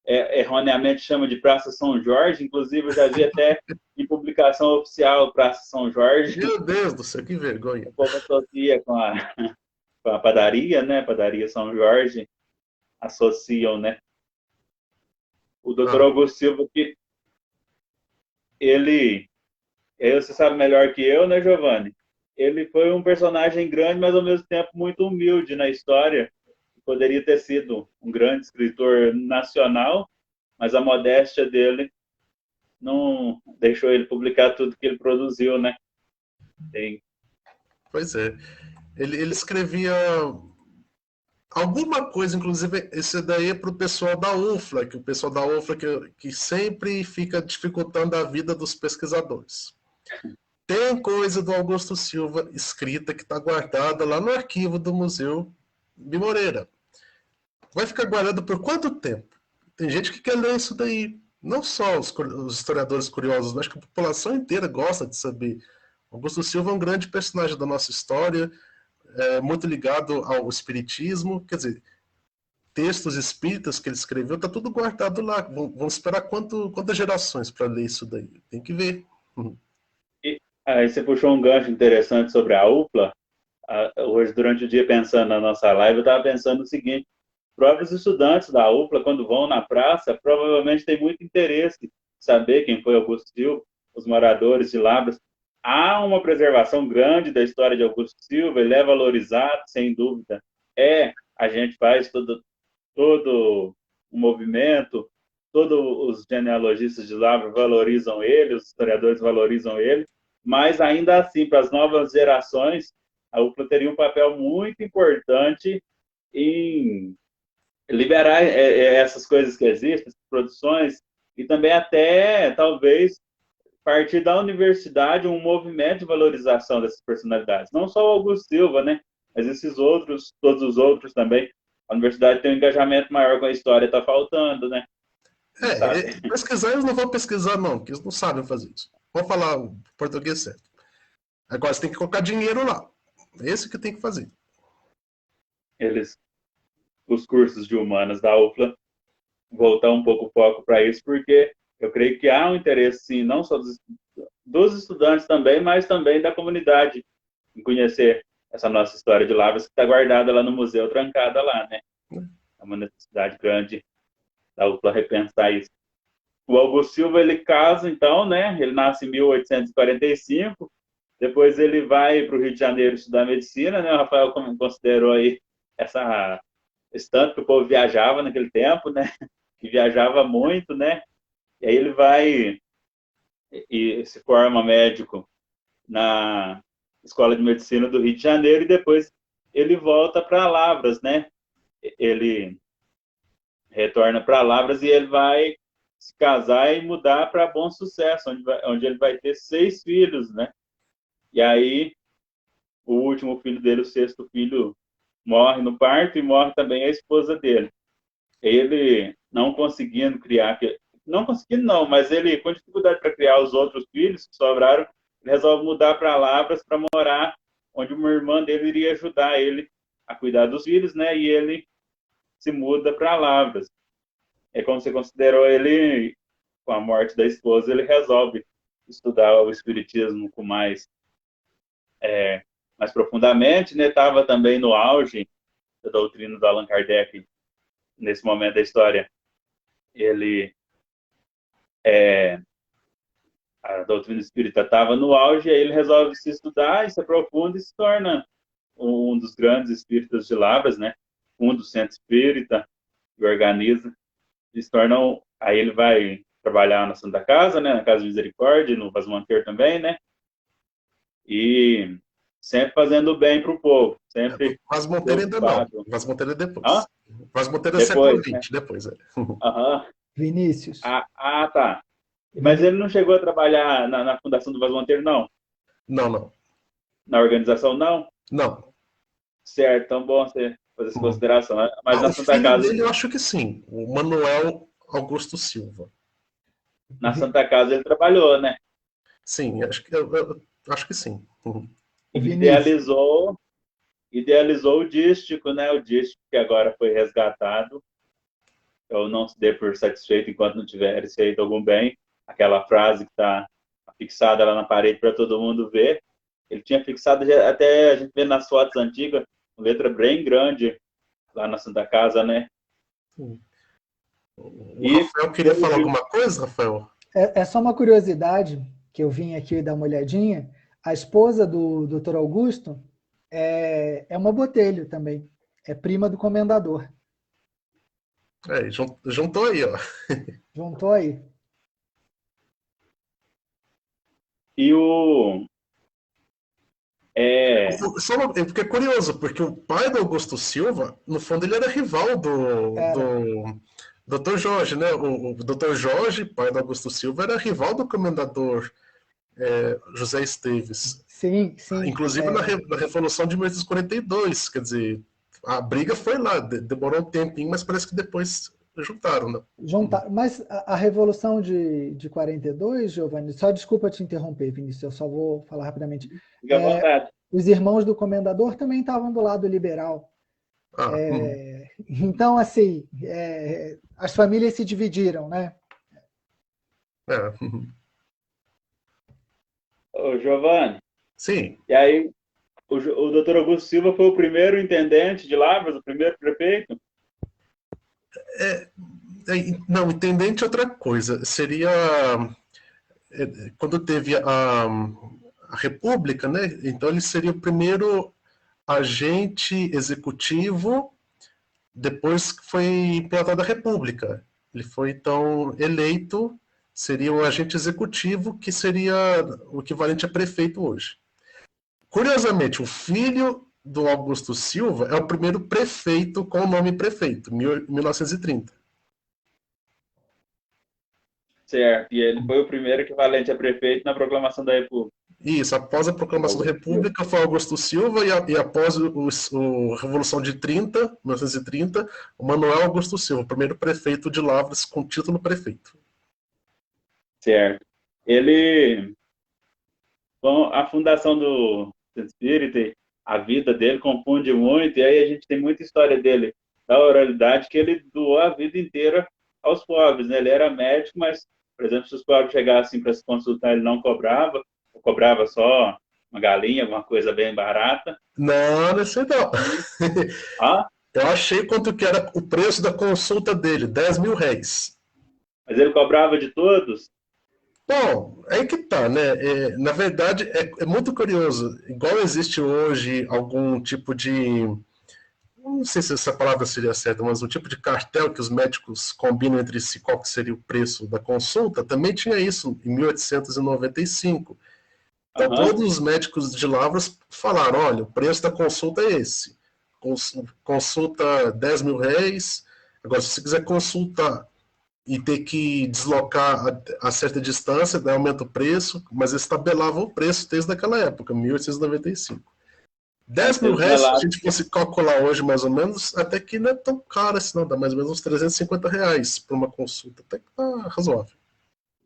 erroneamente chama de Praça São Jorge, inclusive eu já vi até em publicação oficial Praça São Jorge. Meu Deus do céu, que vergonha. O povo associa com a padaria, né? Padaria São Jorge, associam, né? O doutor Augusto Silva, que você sabe melhor que eu, né, Giovanni? Ele foi um personagem grande, mas ao mesmo tempo muito humilde na história. Poderia ter sido um grande escritor nacional, mas a modéstia dele não deixou ele publicar tudo que ele produziu, né? Pois é. Ele escrevia alguma coisa, inclusive, esse daí é para o pessoal da UFLA, que o pessoal da UFLA que sempre fica dificultando a vida dos pesquisadores. Tem coisa do Augusto Silva escrita que está guardada lá no arquivo do Museu de Moreira. Vai ficar guardado por quanto tempo? Tem gente que quer ler isso daí. Não só os historiadores curiosos, mas que a população inteira gosta de saber. Augusto Silva é um grande personagem da nossa história, muito ligado ao espiritismo. Quer dizer, textos espíritas que ele escreveu, está tudo guardado lá. Vamos esperar quantas gerações para ler isso daí? Tem que ver. Aí você puxou um gancho interessante sobre a UPLA. Hoje, durante o dia, pensando na nossa live, eu estava pensando o seguinte: os próprios estudantes da UPLA, quando vão na praça, provavelmente têm muito interesse em saber quem foi Augusto Silva, os moradores de Lavras. Há uma preservação grande da história de Augusto Silva, ele é valorizado, sem dúvida. A gente faz todo um movimento, todos os genealogistas de Lavras valorizam ele, os historiadores valorizam ele, mas ainda assim, para as novas gerações, a UPLA teria um papel muito importante em liberar essas coisas que existem, essas produções, e também até, talvez, partir da universidade, um movimento de valorização dessas personalidades. Não só o Augusto Silva, né? Mas esses outros, todos os outros também. A universidade tem um engajamento maior com a história, está faltando, né? Pesquisar, eles não vão pesquisar, não, porque eles não sabem fazer isso. Vamos falar o português certo. Agora, você tem que colocar dinheiro lá. É esse que tem que fazer. Os cursos de humanas da UFLA, voltar um pouco o foco para isso, porque eu creio que há um interesse, sim, não só dos estudantes também, mas também da comunidade em conhecer essa nossa história de Lavras, que está guardada lá no museu, trancada lá, né? É uma necessidade grande da UFLA repensar isso. o Augusto Silva, ele casa, então, né? Ele nasce em 1845, depois ele vai para o Rio de Janeiro estudar medicina, né? O Rafael considerou aí esse tanto que o povo viajava naquele tempo, né? Que viajava muito, né? E aí ele vai e se forma médico na Escola de Medicina do Rio de Janeiro e depois ele volta para Lavras, né? Ele retorna para Lavras e ele vai se casar e mudar para Bom Sucesso, onde ele vai ter 6 filhos, né? E aí o último filho dele, o 6º filho, morre no parto e morre também a esposa dele. Ele não conseguindo criar, não conseguindo não, mas ele com dificuldade para criar os outros filhos que sobraram, ele resolve mudar para Lavras para morar onde uma irmã dele iria ajudar ele a cuidar dos filhos, né? E ele se muda para Lavras. É como você considerou, ele, com a morte da esposa, ele resolve estudar o espiritismo com mais profundamente, né? Estava também no auge da doutrina do Allan Kardec nesse momento da história. Ele a doutrina espírita estava no auge, aí ele resolve se estudar e se aprofunda e se torna um dos grandes espíritas de Lavras, né? Um do centro espírita que organiza. E se tornam, aí ele vai trabalhar na Santa Casa, né? Na Casa de Misericórdia, no Vaz Monteiro também, né? E sempre fazendo bem para o povo, sempre. Vaz Monteiro ainda não. Vaz Monteiro é depois. Hã? Vaz Monteiro é século XX, né? Depois. Uhum. Vinícius. Tá. Mas ele não chegou a trabalhar na fundação do Vaz Monteiro, não? Não. Na organização, não? Não. Certo, então bom você fazer essa consideração. Mas na Santa Casa... dele, eu acho que sim. O Manuel Augusto Silva. Na Santa Casa ele trabalhou, né? Sim, acho que sim. Idealizou o dístico, né? O dístico que agora foi resgatado. Eu não se dê por satisfeito enquanto não tiver feito algum bem. Aquela frase que está fixada lá na parede para todo mundo ver. Ele tinha fixado, até a gente vê nas fotos antigas, letra bem grande lá na Santa Casa, né? O Rafael queria falar alguma coisa, Rafael? É só uma curiosidade que eu vim aqui dar uma olhadinha. A esposa do Dr. Augusto é uma Botelho também. É prima do comendador. Juntou aí, ó. Juntou aí. E eu fiquei curioso, porque o pai do Augusto Silva, no fundo, ele era rival do Dr. Jorge, né? O Dr. Jorge, pai do Augusto Silva, era rival do comendador José Esteves. Sim. Inclusive na Revolução de 1842, quer dizer, a briga foi lá, demorou um tempinho, mas parece que depois juntaram, né? Mas a Revolução de 42, Giovanni, só desculpa te interromper, Vinícius, eu só vou falar rapidamente. Fique à vontade. Os irmãos do comendador também estavam do lado liberal. Então, assim, as famílias se dividiram, né? Ô, Giovanni. Sim. E aí, o doutor Augusto Silva foi o primeiro intendente de Lavras, o primeiro prefeito? Não, intendente é outra coisa. Seria quando teve a República, né? Então ele seria o primeiro agente executivo depois que foi implantada a República. Ele foi, então, eleito, seria o agente executivo, que seria o equivalente a prefeito hoje. Curiosamente, o filho do Augusto Silva é o primeiro prefeito com o nome prefeito, 1930. Certo, e ele foi o primeiro equivalente a prefeito na proclamação da República. Isso, após a proclamação da República foi Augusto Silva e após a Revolução de 1930, o Manuel Augusto Silva, o primeiro prefeito de Lavras com título prefeito. Certo. Ele, com a fundação do Espírita, a vida dele confunde muito, e aí a gente tem muita história dele, da oralidade, que ele doou a vida inteira aos pobres, né? Ele era médico, mas, por exemplo, se os pobres chegassem para se consultar, ele não cobrava, ou cobrava só uma galinha, alguma coisa bem barata. Não sei não. Eu achei quanto que era o preço da consulta dele, R$10.000. Mas ele cobrava de todos? Bom, aí que tá, né? Na verdade, é muito curioso. Igual existe hoje algum tipo de, não sei se essa palavra seria certa, mas um tipo de cartel que os médicos combinam entre si qual que seria o preço da consulta, também tinha isso em 1895. Então, Aham. todos os médicos de Lavras falaram: olha, o preço da consulta é esse. Consulta 10 mil réis. Agora, se você quiser consultar e ter que deslocar a certa distância, daí aumenta o preço, mas eles tabelavam o preço desde aquela época, 1895. Aí 10 tem mil os reais, se a relatos. gente fosse calcular hoje mais ou menos, até que não é tão caro assim, não, dá mais ou menos uns 350 reais para uma consulta, até que tá razoável.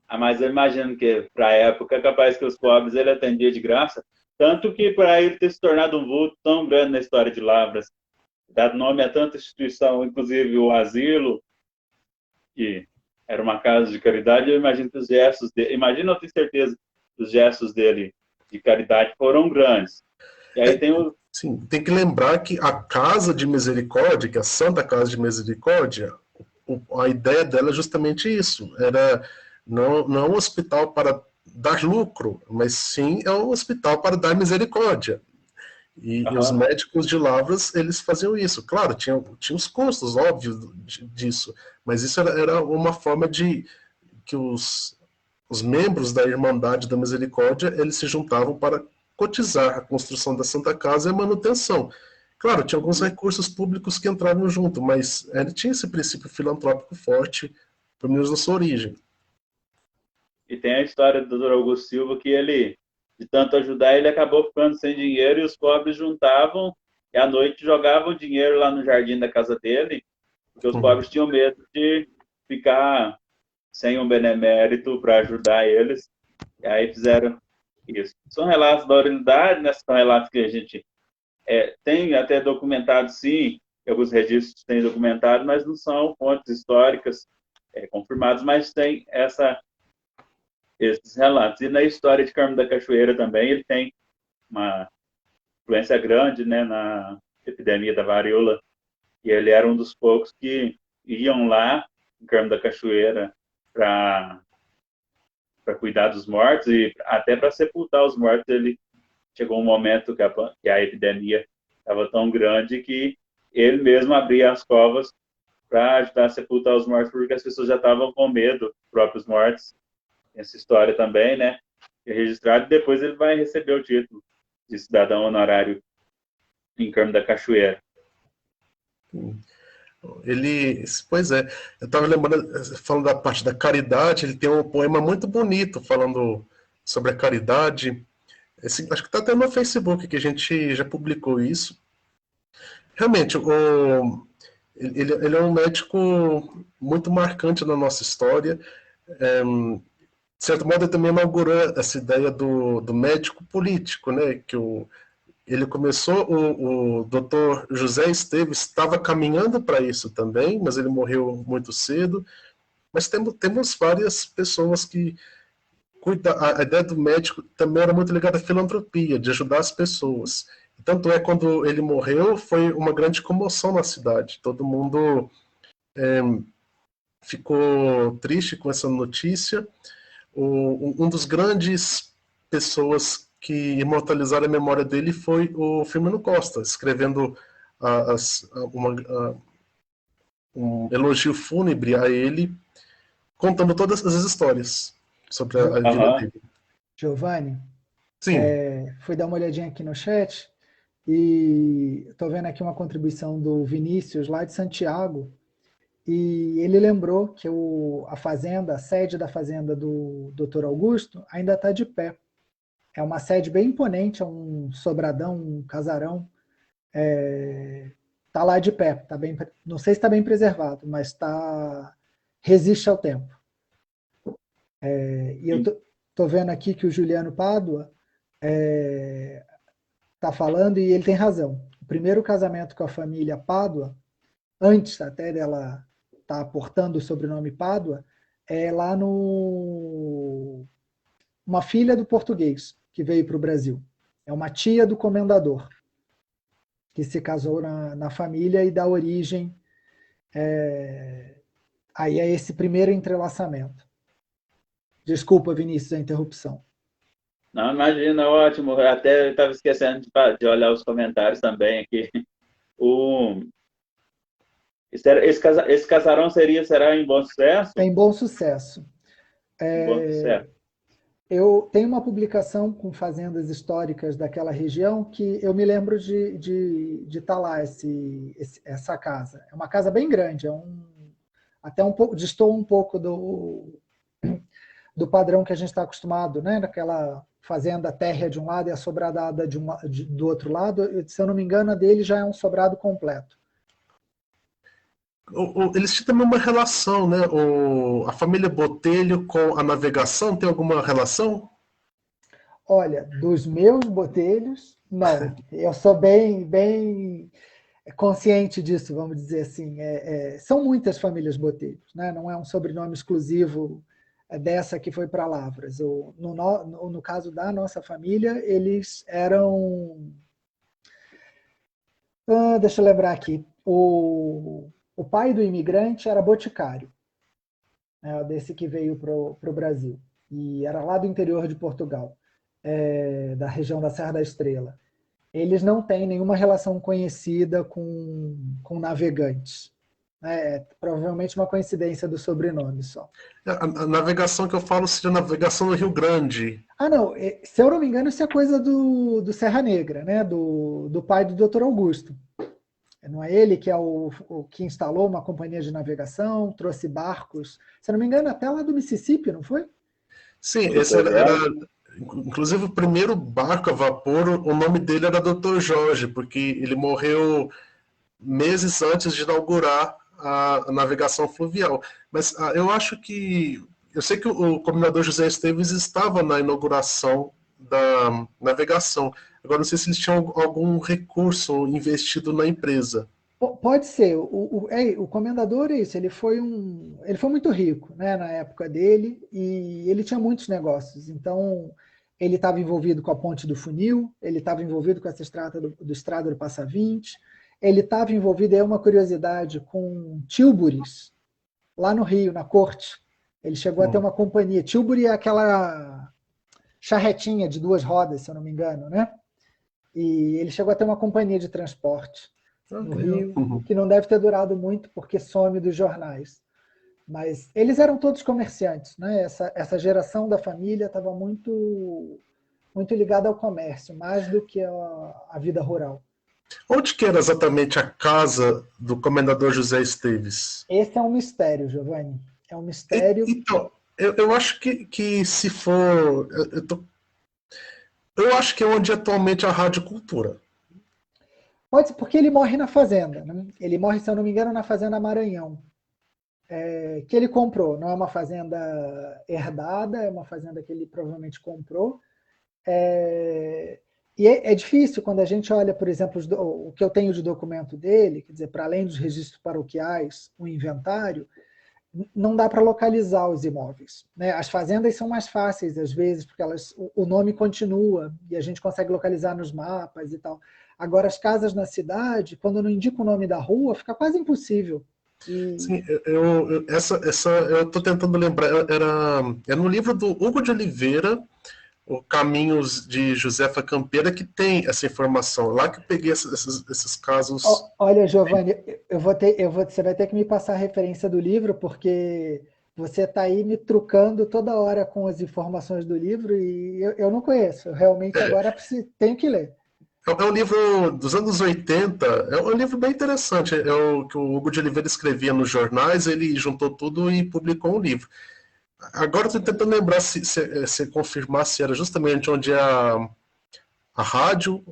Ah, mas eu imagino que, para a época, é capaz que os pobres ele atendia de graça. Tanto que, para ele ter se tornado um vulto tão grande na história de Lavras, dado nome a tanta instituição, inclusive o asilo, que era uma casa de caridade, eu imagino que os gestos dele, imagino, eu tenho certeza que os gestos dele de caridade foram grandes. E aí tem o. Sim, tem que lembrar que a Casa de Misericórdia, que é a Santa Casa de Misericórdia, a ideia dela é justamente isso. Era não um hospital para dar lucro, mas sim é um hospital para dar misericórdia. E os Aham. médicos de Lavras, eles faziam isso. Claro, tinha os custos, óbvio, disso, mas isso era uma forma de que os membros da Irmandade da Misericórdia, eles se juntavam para cotizar a construção da Santa Casa e a manutenção. Claro, tinha alguns recursos públicos que entravam junto, mas ele tinha esse princípio filantrópico forte, pelo menos na sua origem. E tem a história do Dr. Augusto Silva, que ele, de tanto ajudar, ele acabou ficando sem dinheiro e os pobres juntavam e à noite jogavam o dinheiro lá no jardim da casa dele, porque os Uhum. pobres tinham medo de ficar sem um benemérito para ajudar eles. E aí fizeram isso. São relatos da oralidade, né? São relatos que a gente tem até documentado, sim, alguns registros têm documentado, mas não são fontes históricas confirmadas, mas tem esses relatos. E na história de Carmo da Cachoeira também, ele tem uma influência grande, né, na epidemia da varíola, e ele era um dos poucos que iam lá em Carmo da Cachoeira para cuidar dos mortos e até para sepultar os mortos. Ele chegou um momento que a epidemia estava tão grande que ele mesmo abria as covas para ajudar a sepultar os mortos, porque as pessoas já estavam com medo dos próprios mortos. Essa história também, né? É registrado, e depois ele vai receber o título de cidadão honorário em Carmo da Cachoeira. Pois é, eu estava lembrando, falando da parte da caridade, ele tem um poema muito bonito falando sobre a caridade. Acho que está até no Facebook que a gente já publicou isso. Realmente, ele é um médico muito marcante na nossa história. De certo modo, ele também inaugurou essa ideia do médico político, né? Ele começou, o Dr. José Esteves estava caminhando para isso também, mas ele morreu muito cedo. Mas temos várias pessoas que a ideia do médico também era muito ligada à filantropia, de ajudar as pessoas. Tanto é quando ele morreu, foi uma grande comoção na cidade. Todo mundo ficou triste com essa notícia. Um dos grandes pessoas que imortalizaram a memória dele foi o Firmino Costa, escrevendo um elogio fúnebre a ele, contando todas as histórias sobre a vida Aham. dele. Giovanni, Sim. fui dar uma olhadinha aqui no chat e estou vendo aqui uma contribuição do Vinícius, lá de Santiago, e ele lembrou que a fazenda, a sede da fazenda do Dr. Augusto, ainda está de pé. É uma sede bem imponente, é um sobradão, um casarão. Está lá de pé. Tá bem, não sei se está bem preservado, mas resiste ao tempo. E eu estou vendo aqui que o Juliano Pádua está falando e ele tem razão. O primeiro casamento com a família Pádua, antes até dela estar portando o sobrenome Pádua, é lá uma filha do português que veio para o Brasil. É uma tia do comendador que se casou na família e dá origem Aí é esse primeiro entrelaçamento. Desculpa, Vinícius, a interrupção. Não, imagina, ótimo. Eu até estava esquecendo de olhar os comentários também aqui. O, esse casarão será em Bom Sucesso? É em Bom Sucesso. Em Bom Sucesso. Eu tenho uma publicação com fazendas históricas daquela região que eu me lembro de estar lá, essa casa. É uma casa bem grande, até um pouco, distou um pouco do padrão que a gente está acostumado, né? Naquela fazenda térrea de um lado e a sobradada do outro lado. Se eu não me engano, a dele já é um sobrado completo. Eles tinham também uma relação, né? A família Botelho com a navegação tem alguma relação? Olha, dos meus botelhos, não. Eu sou bem consciente disso, vamos dizer assim. São muitas famílias Botelhos, né? Não é um sobrenome exclusivo dessa que foi para Lavras. No caso da nossa família, eles eram... deixa eu lembrar aqui. O pai do imigrante era boticário, né, desse que veio para o Brasil. E era lá do interior de Portugal, da região da Serra da Estrela. Eles não têm nenhuma relação conhecida com navegantes. Provavelmente uma coincidência do sobrenome só. A navegação que eu falo seria a navegação no Rio Grande. Ah, não. Se eu não me engano, isso é coisa do Serra Negra, né? Do pai do Dr. Augusto. Não é ele que é o que instalou uma companhia de navegação, trouxe barcos, se não me engano, até lá do Mississippi, não foi? Sim, esse era inclusive o primeiro barco a vapor, o nome dele era Dr. Jorge, porque ele morreu meses antes de inaugurar a navegação fluvial. Mas eu acho que... Eu sei que o comendador José Esteves estava na inauguração da navegação. Agora, não sei se eles tinham algum recurso investido na empresa. Pode ser. O comendador é isso. Ele foi muito rico, né, na época dele, e ele tinha muitos negócios. Então, ele estava envolvido com a Ponte do Funil, ele estava envolvido com essa estrada do Estrada do Passa 20, ele estava envolvido, é uma curiosidade, com Tilbury's, lá no Rio, na corte. Ele chegou a ter uma companhia. Tilbury é aquela charretinha de 2 rodas, se eu não me engano, né? E ele chegou a ter uma companhia de transporte no Rio, que não deve ter durado muito, porque some dos jornais. Mas eles eram todos comerciantes, né? Essa geração da família estava muito ligada ao comércio, mais do que a vida rural. Onde que era exatamente a casa do comendador José Esteves? Esse é um mistério, Giovanni. É um mistério. Então, eu acho que se for... Eu acho que é onde atualmente é a Rádio Cultura. Pode ser, porque ele morre na fazenda, né? Ele morre, se eu não me engano, na Fazenda Maranhão, que ele comprou. Não é uma fazenda herdada, é uma fazenda que ele provavelmente comprou. E é difícil quando a gente olha, por exemplo, o que eu tenho de documento dele, quer dizer, para além dos registros paroquiais, o inventário, não dá para localizar os imóveis, né? As fazendas são mais fáceis, às vezes, porque o nome continua e a gente consegue localizar nos mapas e tal. Agora, as casas na cidade, quando não indica o nome da rua, fica quase impossível. Sim, eu estou tentando lembrar, era no livro do Hugo de Oliveira, o Caminhos de Josefa Campeira, que tem essa informação. Lá que eu peguei esses casos. Olha, Giovanni, você vai ter que me passar a referência do livro, porque você está aí me trucando toda hora com as informações do livro e eu não conheço. Eu realmente agora tenho que ler. É um livro dos anos 80, é um livro bem interessante. É o que o Hugo de Oliveira escrevia nos jornais, ele juntou tudo e publicou um livro. Agora estou tentando lembrar se confirmar se era justamente onde é a Rádio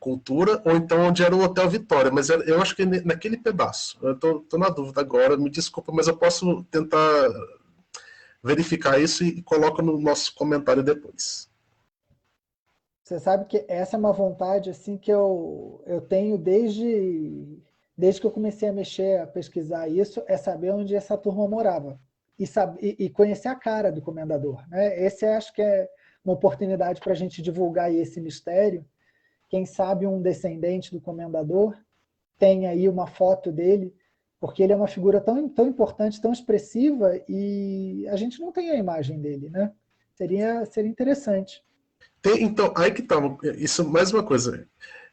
Cultura ou então onde era o Hotel Vitória, mas eu acho que é naquele pedaço. Eu estou na dúvida agora, me desculpa, mas eu posso tentar verificar isso e coloco no nosso comentário depois. Você sabe que essa é uma vontade assim que eu tenho desde que eu comecei a mexer, a pesquisar isso, é saber onde essa turma morava. E conhecer a cara do comendador, né? Esse acho que é uma oportunidade para a gente divulgar esse mistério. Quem sabe um descendente do comendador tem aí uma foto dele porque ele é uma figura tão importante, tão expressiva, e a gente não tem a imagem dele, né? Seria interessante. Então, aí que tá, isso mais uma coisa.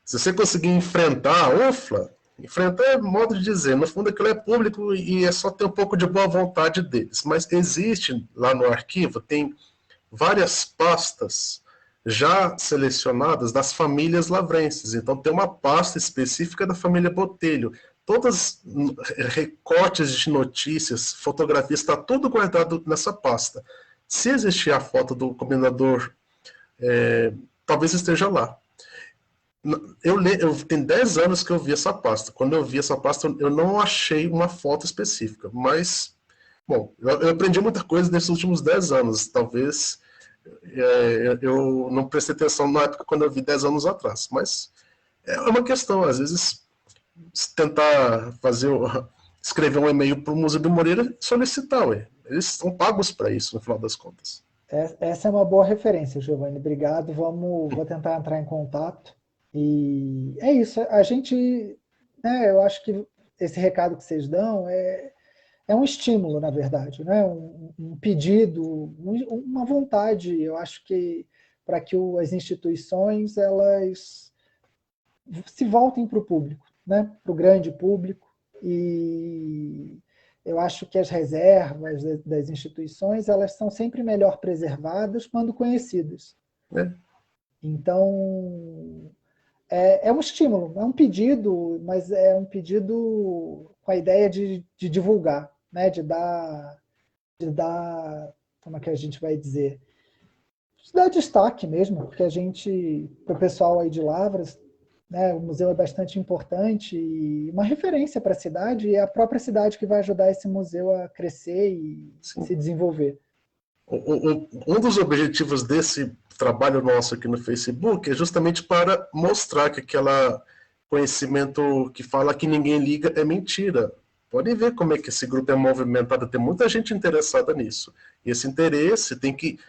Se você conseguir enfrentar a UFLA, enfrentar é modo de dizer, no fundo aquilo é público e é só ter um pouco de boa vontade deles. Mas existe lá no arquivo, tem várias pastas já selecionadas das famílias lavrenses. Então tem uma pasta específica da família Botelho. Todos recortes de notícias, fotografias, está tudo guardado nessa pasta. Se existir a foto do comendador, talvez esteja lá. Tem 10 anos que eu vi essa pasta. Quando eu vi essa pasta, eu não achei uma foto específica. Mas, bom, eu aprendi muita coisa nesses últimos 10 anos. Talvez eu não prestei atenção na época quando eu vi 10 anos atrás. Mas é uma questão, às vezes, tentar escrever um e-mail para o Museu do Moreira e solicitar, ué. Eles estão pagos para isso, no final das contas. Essa é uma boa referência, Giovanni. Obrigado. Vou tentar entrar em contato. E é isso. A gente, né, eu acho que esse recado que vocês dão é um estímulo, na verdade, né? Um pedido, uma vontade. Eu acho que para que as instituições elas se voltem para o público, né? Para o grande público. E eu acho que as reservas das instituições elas são sempre melhor preservadas quando conhecidas. Então, é um estímulo, é um pedido, mas é um pedido com a ideia de divulgar, né? de dar, como é que a gente vai dizer? De dar destaque mesmo, porque para o pessoal aí de Lavras, né, o museu é bastante importante e uma referência para a cidade, e é a própria cidade que vai ajudar esse museu a crescer e se desenvolver. Um dos objetivos desse trabalho nosso aqui no Facebook é justamente para mostrar que aquele conhecimento que fala que ninguém liga é mentira. Podem ver como é que esse grupo é movimentado, tem muita gente interessada nisso. E esse interesse tem que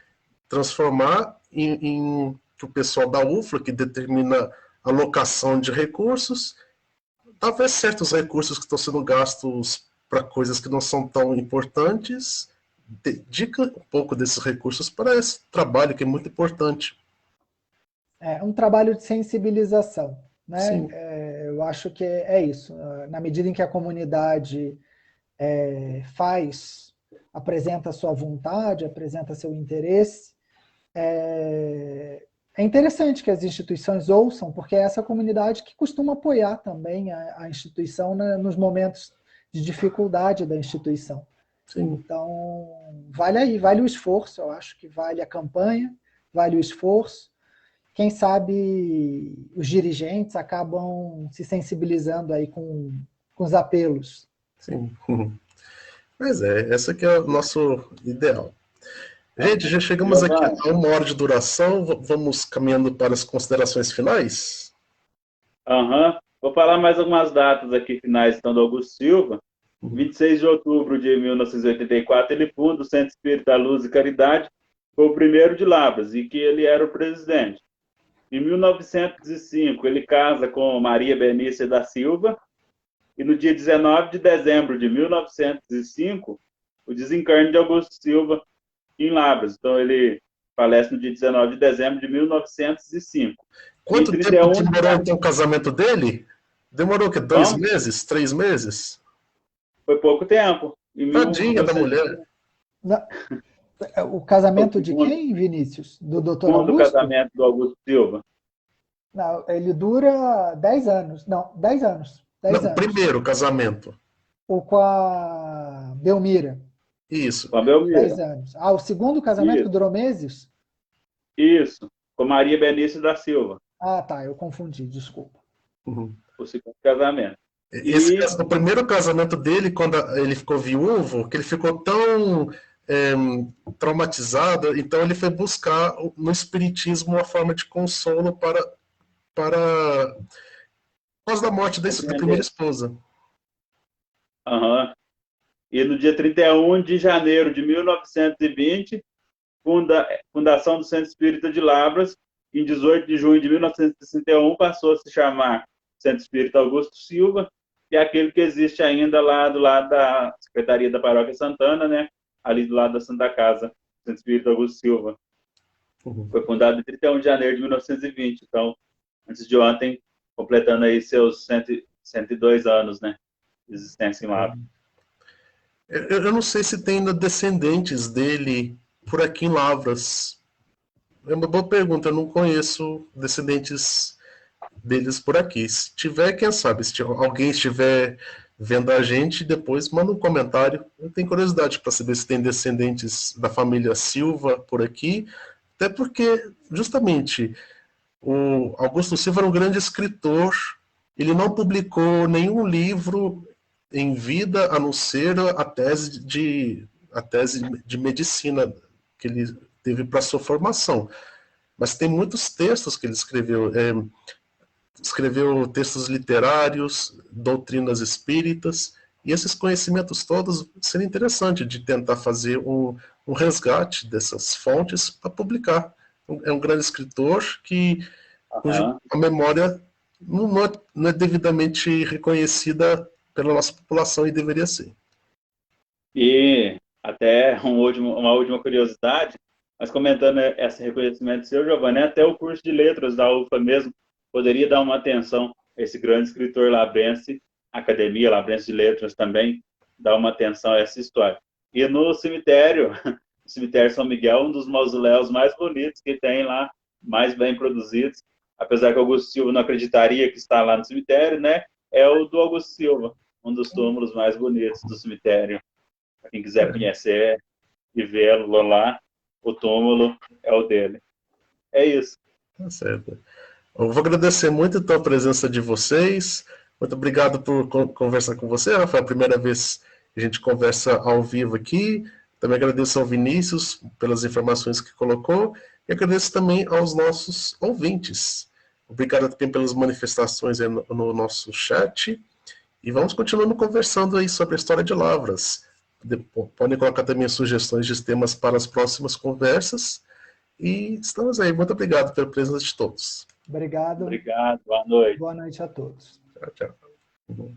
transformar em o pessoal da UFLA, que determina a alocação de recursos, talvez certos recursos que estão sendo gastos para coisas que não são tão importantes, dedica um pouco desses recursos para esse trabalho que é muito importante. É um trabalho de sensibilização, né? Sim. Eu acho que é isso. Na medida em que a comunidade apresenta sua vontade, apresenta seu interesse, é interessante que as instituições ouçam, porque é essa comunidade que costuma apoiar também a instituição nos momentos de dificuldade da instituição. Sim. Então, vale o esforço, eu acho que vale a campanha, vale o esforço. Quem sabe os dirigentes acabam se sensibilizando aí com os apelos. Sim. Mas esse aqui é o nosso ideal. Gente, já chegamos aqui a 1 hora de duração, vamos caminhando para as considerações finais? Vou falar mais algumas datas aqui finais então, do Augusto Silva. 26 de outubro de 1984, ele funda o Centro Espírita Luz e Caridade, foi o primeiro de Lavras, e que ele era o presidente. Em 1905, ele casa com Maria Benícia da Silva, e no dia 19 de dezembro de 1905, o desencarne de Augusto Silva em Lavras. Então, ele falece no dia 19 de dezembro de 1905. Quanto tempo demorou, então, o casamento dele? Demorou o quê? 2 meses? 3 meses? Foi pouco tempo. Tadinha da mulher. O casamento de quem, Vinícius? Do Dr. Augusto? O casamento do Augusto Silva. Não, ele dura 10 anos. Não, 10 anos. 10 anos. Primeiro casamento. Ou com a Belmira. Isso. Com a Belmira. 10 anos. O segundo casamento que durou meses? Isso. Com Maria Benício da Silva. Tá, eu confundi, desculpa. O segundo casamento. O primeiro casamento dele, quando ele ficou viúvo, que ele ficou tão traumatizado, então ele foi buscar no espiritismo uma forma de consolo para por causa da morte da primeira esposa. E no dia 31 de janeiro de 1920, fundação do Centro Espírita de Lavras. Em 18 de junho de 1961, passou a se chamar Centro Espírita Augusto Silva. e aquele que existe ainda lá do lado da Secretaria da Paróquia Santana, né? Ali do lado da Santa Casa, Santo Espírito Augusto Silva. Foi fundado em 31 de janeiro de 1920, então, antes de ontem, completando aí seus 102 anos, né, de existência em Lavras. Eu não sei se tem ainda descendentes dele por aqui em Lavras. É uma boa pergunta, eu não conheço descendentes deles por aqui. Se tiver, quem sabe, se alguém estiver vendo a gente, depois manda um comentário. Eu tenho curiosidade para saber se tem descendentes da família Silva por aqui, até porque, justamente, o Augusto Silva era um grande escritor, ele não publicou nenhum livro em vida, a não ser a tese de medicina que ele teve para sua formação. Mas tem muitos textos que ele escreveu. Escreveu textos literários, doutrinas espíritas, e esses conhecimentos todos seria interessante de tentar fazer um resgate dessas fontes para publicar. É um grande escritor cuja memória não é devidamente reconhecida pela nossa população e deveria ser. E até uma última curiosidade, mas comentando esse reconhecimento seu, Giovanni, até o curso de letras da UFA mesmo poderia dar uma atenção a esse grande escritor labrense, a Academia Labrense de Letras também dá uma atenção a essa história. E no cemitério, o cemitério São Miguel, um dos mausoléus mais bonitos que tem lá, mais bem produzidos, apesar que Augusto Silva não acreditaria que está lá no cemitério, né? É o do Augusto Silva, um dos túmulos mais bonitos do cemitério. Para quem quiser conhecer e vê-lo lá, o túmulo é o dele. É isso. Tá certo. Eu vou agradecer muito então, a presença de vocês. Muito obrigado por conversar com você, Rafael. É a primeira vez que a gente conversa ao vivo aqui. Também agradeço ao Vinícius pelas informações que colocou. E agradeço também aos nossos ouvintes. Obrigado também pelas manifestações aí no nosso chat. E vamos continuando conversando aí sobre a história de Lavras. Podem colocar também sugestões de temas para as próximas conversas. E estamos aí. Muito obrigado pela presença de todos. Obrigado. Obrigado. Boa noite. Boa noite a todos. Tchau, tchau.